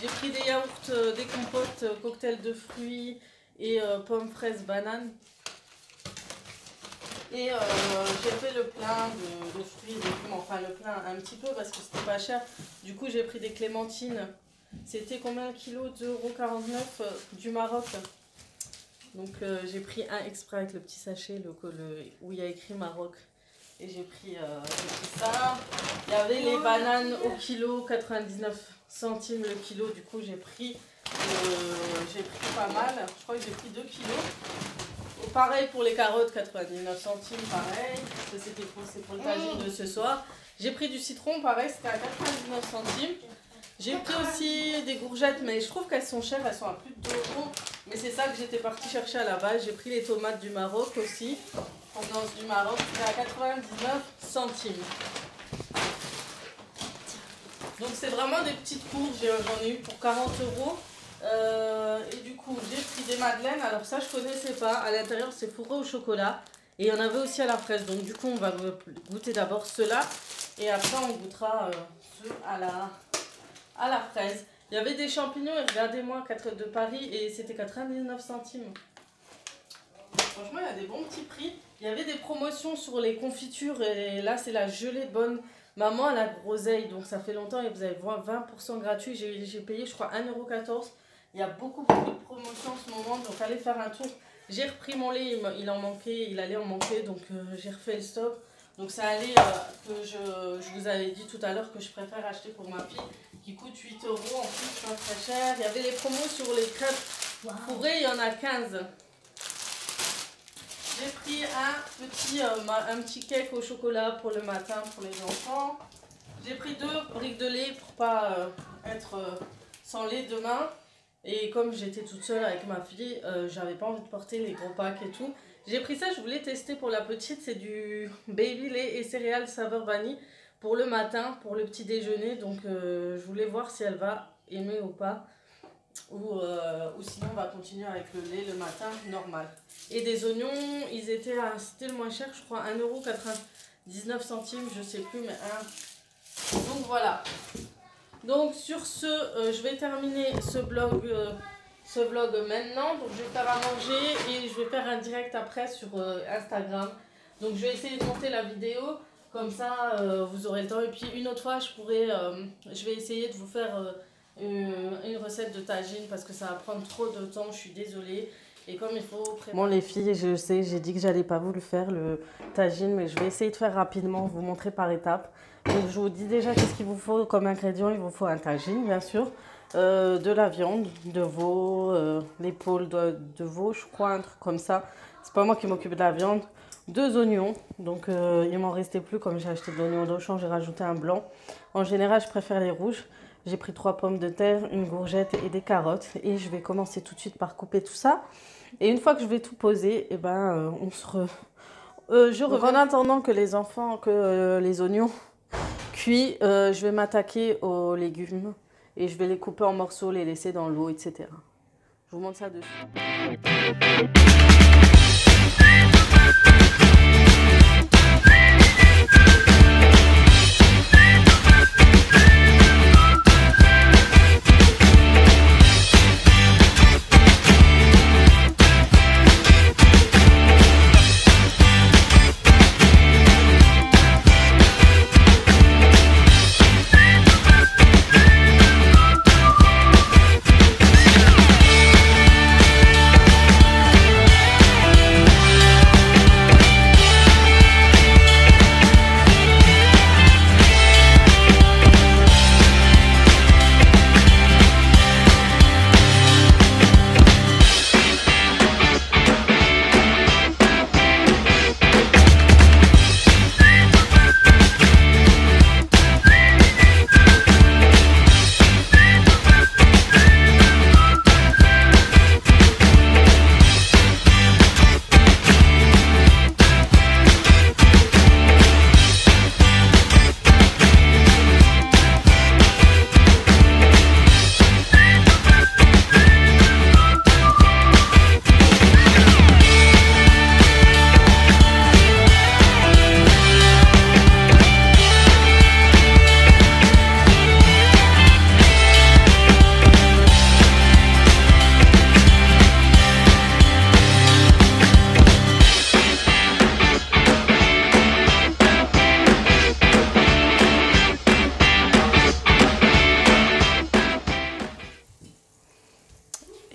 J'ai pris des yaourts, des compotes, cocktails de fruits et pommes, fraises, bananes. Et j'ai fait le plein de fruits et légumes, enfin le plein un petit peu parce que c'était pas cher. Du coup j'ai pris des clémentines. C'était combien le kilo? 2,49 € du Maroc. Donc j'ai pris un exprès avec le petit sachet où il y a écrit Maroc. Et j'ai pris ça. Il y avait les bananes au kilo, 99 centimes le kilo. Du coup j'ai pris pas mal. Je crois que j'ai pris 2 kilos. Pareil pour les carottes, 99 centimes, pareil. Ça c'était pour le tagine de ce soir. J'ai pris du citron, pareil, c'était à 99 centimes. J'ai pris aussi des courgettes, mais je trouve qu'elles sont chères, elles sont à plus de 2 €. Mais c'est ça que j'étais partie chercher à la base. J'ai pris les tomates du Maroc aussi. Provenance du Maroc, c'était à 99 centimes. Donc c'est vraiment des petites courses, j'en ai eu pour 40 €. Et du coup j'ai pris des madeleines, alors ça je connaissais pas, à l'intérieur c'est fourré au chocolat et il y en avait aussi à la fraise, donc du coup on va goûter d'abord ceux-là et après on goûtera ceux à la fraise. Il y avait des champignons et regardez-moi, 4 de Paris et c'était 99 centimes. Franchement il y a des bons petits prix. Il y avait des promotions sur les confitures et là c'est la gelée bonne maman à la groseille, donc ça fait longtemps et vous avez 20% gratuit, j'ai payé je crois 1,14 €. Il y a beaucoup de promotions en ce moment, donc allez faire un tour. J'ai repris mon lait, il allait en manquer, donc j'ai refait le stock. Donc c'est un lait que je vous avais dit tout à l'heure que je préfère acheter pour ma fille, qui coûte 8 € en plus, pas très cher. Il y avait les promos sur les crêpes fourrées, il y en a 15. J'ai pris un petit cake au chocolat pour le matin pour les enfants. J'ai pris 2 briques de lait pour pas être sans lait demain. Et comme j'étais toute seule avec ma fille, j'avais pas envie de porter les gros packs et tout. J'ai pris ça, je voulais tester pour la petite. C'est du baby lait et céréales saveur vanille pour le matin, pour le petit déjeuner. Donc je voulais voir si elle va aimer ou pas. Ou sinon on va continuer avec le lait le matin normal. Et des oignons, c'était le moins cher, je crois 1,99 €, je sais plus, mais donc voilà. Donc sur ce, je vais terminer ce vlog maintenant. Donc je vais faire à manger et je vais faire un direct après sur Instagram. Donc je vais essayer de monter la vidéo, comme ça vous aurez le temps. Et puis une autre fois je vais essayer de vous faire une recette de tagine parce que ça va prendre trop de temps, je suis désolée. Et comme il faut préparer... Bon les filles, je sais, j'ai dit que j'allais pas vous le faire le tagine, mais je vais essayer de faire rapidement, vous montrer par étapes. Donc je vous dis déjà qu'est-ce qu'il vous faut comme ingrédient. Il vous faut un tagine bien sûr, de la viande de veau, l'épaule de veau je crois, un truc comme ça. C'est pas moi qui m'occupe de la viande. 2 oignons, donc il m'en restait plus, comme j'ai acheté de l'oignon d'Auchan, j'ai rajouté un blanc. En général je préfère les rouges. J'ai pris 3 pommes de terre, une courgette et des carottes. Et je vais commencer tout de suite par couper tout ça. Et une fois que je vais tout poser, eh ben, je reviens. En attendant que les oignons cuits, je vais m'attaquer aux légumes. Et je vais les couper en morceaux, les laisser dans l'eau, etc. Je vous montre ça dessus.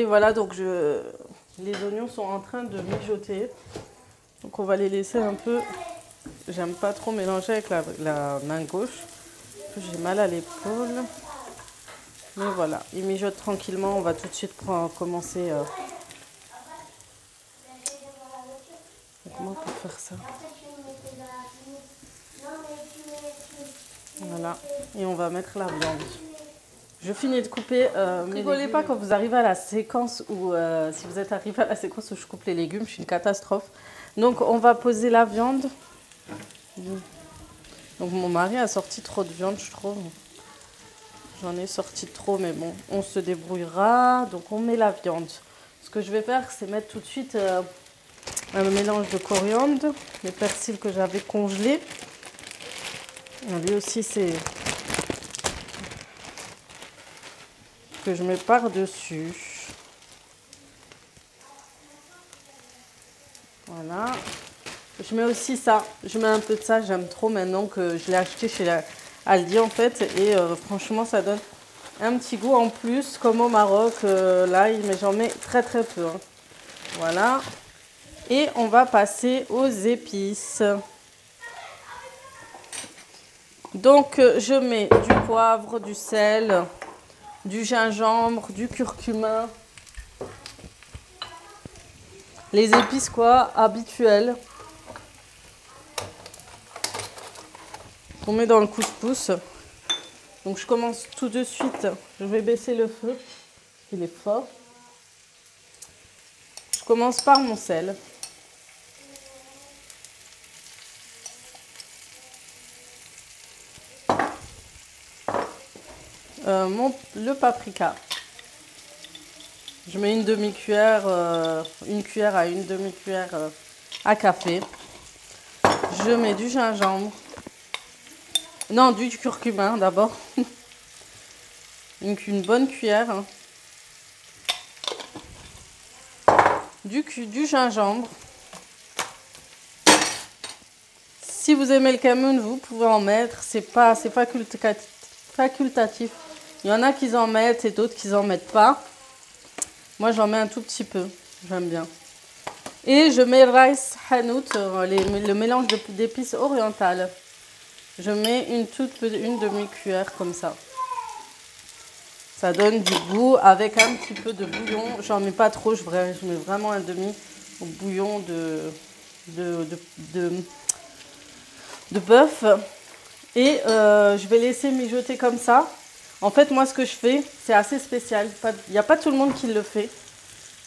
voilà, donc les oignons sont en train de mijoter. Donc on va les laisser un peu. J'aime pas trop mélanger avec la main gauche. J'ai mal à l'épaule. Mais voilà, ils mijotent tranquillement. On va tout de suite commencer. Comment on peut faire ça? Voilà. Et on va mettre la viande. Je finis de couper. Ne rigolez pas quand vous arrivez à la séquence où, si vous êtes arrivé à la séquence où je coupe les légumes, je suis une catastrophe. Donc on va poser la viande. Donc mon mari a sorti trop de viande, je trouve. J'en ai sorti trop, mais bon, on se débrouillera. Donc on met la viande. Ce que je vais faire, c'est mettre tout de suite un mélange de coriandre, le persil que j'avais congelé. Lui aussi, c'est que je mets par-dessus. Voilà. Je mets aussi ça. Je mets un peu de ça. J'aime trop maintenant que je l'ai acheté chez Aldi en fait. Et franchement, ça donne un petit goût en plus, comme au Maroc. L'ail, mais j'en mets très très peu. Hein. Voilà. Et on va passer aux épices. Donc, je mets du poivre, du sel, du gingembre, du curcuma. Les épices, quoi, habituelles. On met dans le couscous. Donc, je commence tout de suite. Je vais baisser le feu. Il est fort. Je commence par mon sel. Le paprika. Je mets une demi-cuillère, une cuillère à une demi-cuillère à café. Je mets du gingembre. Non, du curcuma d'abord. une bonne cuillère. Hein. Du gingembre. Si vous aimez le Cameroun, vous pouvez en mettre. C'est facultatif. Il y en a qui en mettent et d'autres qui en mettent pas. Moi, j'en mets un tout petit peu. J'aime bien. Et je mets rice hanout, le mélange d'épices orientales. Je mets une demi-cuillère comme ça. Ça donne du goût avec un petit peu de bouillon. J'en mets pas trop, je mets vraiment un demi au bouillon de bœuf. Et je vais laisser mijoter comme ça. En fait, moi, ce que je fais, c'est assez spécial. Il n'y a pas tout le monde qui le fait.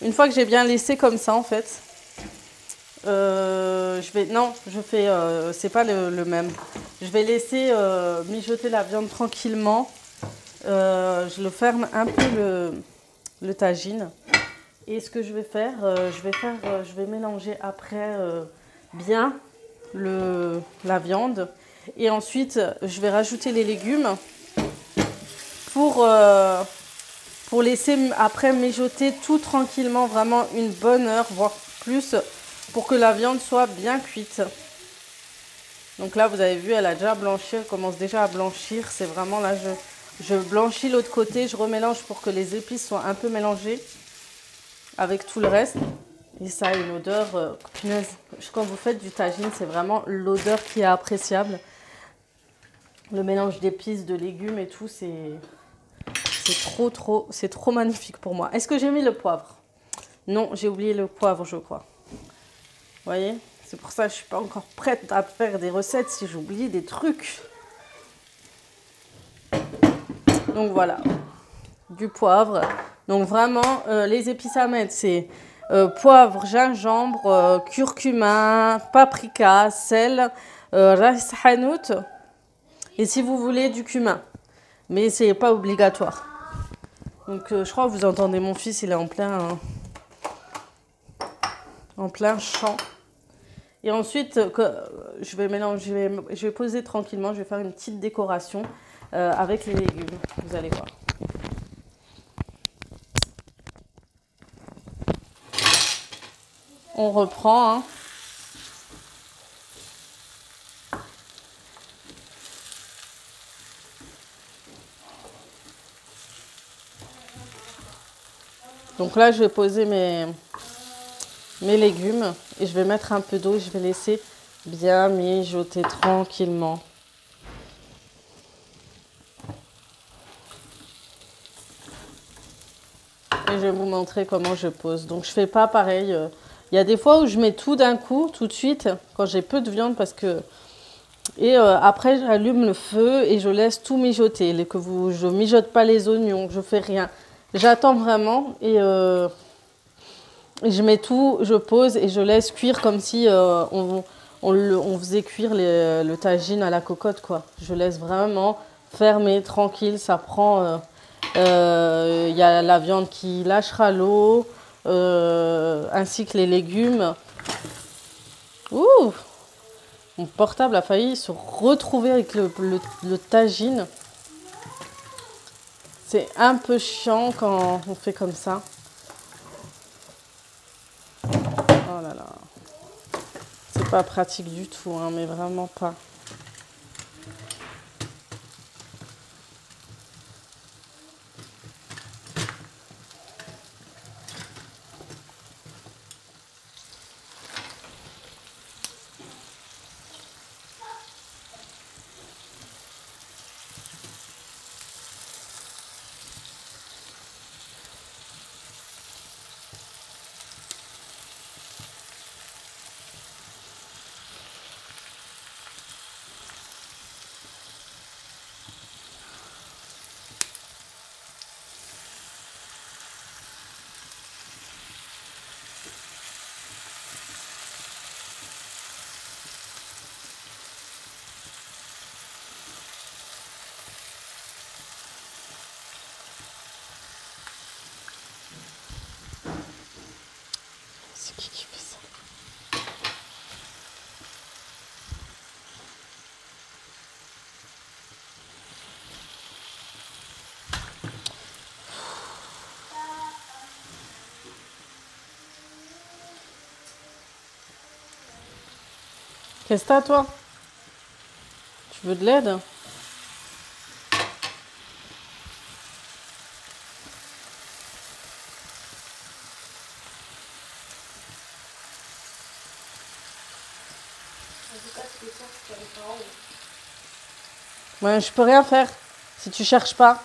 Une fois que j'ai bien laissé comme ça, en fait, c'est pas le même. Je vais laisser mijoter la viande tranquillement. Je le ferme un peu le tagine. Et ce que je vais faire, je vais mélanger après bien la viande. Et ensuite, je vais rajouter les légumes pour laisser après mijoter tout tranquillement, vraiment une bonne heure, voire plus, pour que la viande soit bien cuite. Donc là, vous avez vu, elle a déjà blanchi, elle commence déjà à blanchir. C'est vraiment là, je blanchis l'autre côté, je remélange pour que les épices soient un peu mélangées avec tout le reste. Et ça a une odeur, punaise. Quand vous faites du tagine, c'est vraiment l'odeur qui est appréciable. Le mélange d'épices, de légumes et tout, c'est trop magnifique pour moi. Est-ce que j'ai mis le poivre? Non, j'ai oublié le poivre, je crois. Vous voyez? C'est pour ça que je ne suis pas encore prête à faire des recettes si j'oublie des trucs. Donc voilà, du poivre. Donc vraiment, les épices à mettre, c'est poivre, gingembre, curcuma, paprika, sel, rice hanout. Et si vous voulez, du cumin. Mais ce n'est pas obligatoire. Donc je crois que vous entendez mon fils, il est en plein champ. Et ensuite, je vais mélanger, je vais poser tranquillement, je vais faire une petite décoration avec les légumes. Vous allez voir. On reprend. Hein. Donc là, je vais poser mes légumes et je vais mettre un peu d'eau et je vais laisser bien mijoter tranquillement. Et je vais vous montrer comment je pose. Donc je fais pas pareil. Il y a des fois où je mets tout d'un coup, tout de suite, quand j'ai peu de viande parce que... Et après, j'allume le feu et je laisse tout mijoter. Je mijote pas les oignons, je fais rien. J'attends vraiment et je mets tout, je pose et je laisse cuire comme si on faisait cuire le tagine à la cocotte, quoi. Je laisse vraiment fermer, tranquille. Ça prend... Il y a la viande qui lâchera l'eau, ainsi que les légumes. Ouh! Mon portable a failli se retrouver avec le tagine. C'est un peu chiant quand on fait comme ça. Oh là là. C'est pas pratique du tout, hein, mais vraiment pas. C'est qui fait ça? Qu'est-ce que t'as, toi? Tu veux de l'aide? Ouais, je peux rien faire si tu cherches pas.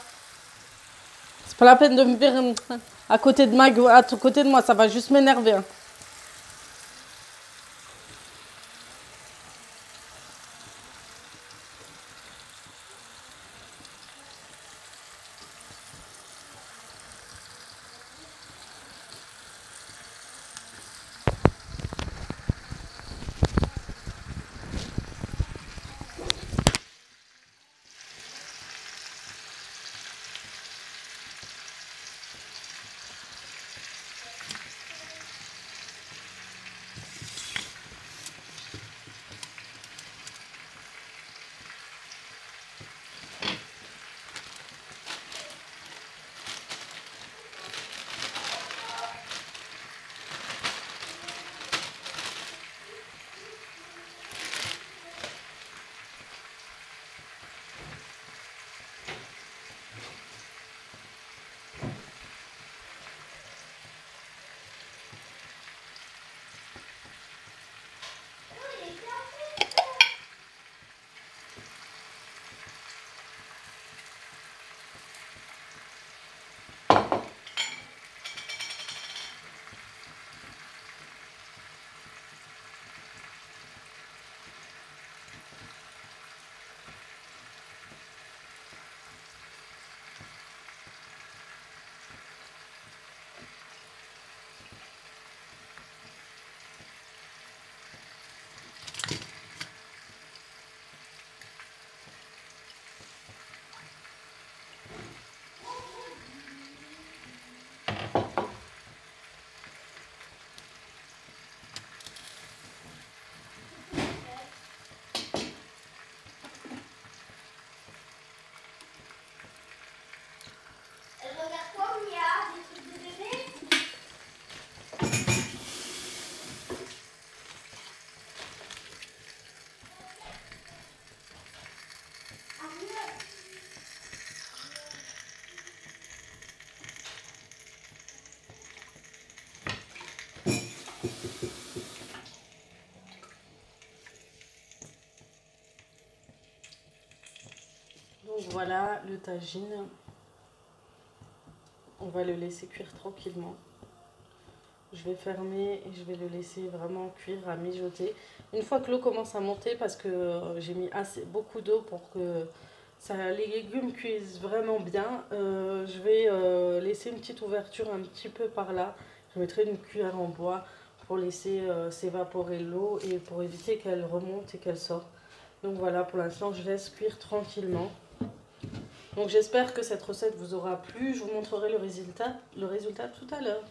C'est pas la peine de me dire à côté de moi, ça va juste m'énerver, hein. Donc voilà le tagine. On va le laisser cuire tranquillement. Je vais fermer et je vais le laisser vraiment cuire, à mijoter. Une fois que l'eau commence à monter, parce que j'ai mis beaucoup d'eau pour que les légumes cuisent vraiment bien, je vais laisser une petite ouverture un petit peu par là. Je mettrai une cuillère en bois pour laisser s'évaporer l'eau et pour éviter qu'elle remonte et qu'elle sorte. Donc voilà, pour l'instant, je laisse cuire tranquillement. Donc j'espère que cette recette vous aura plu. Je vous montrerai le résultat tout à l'heure.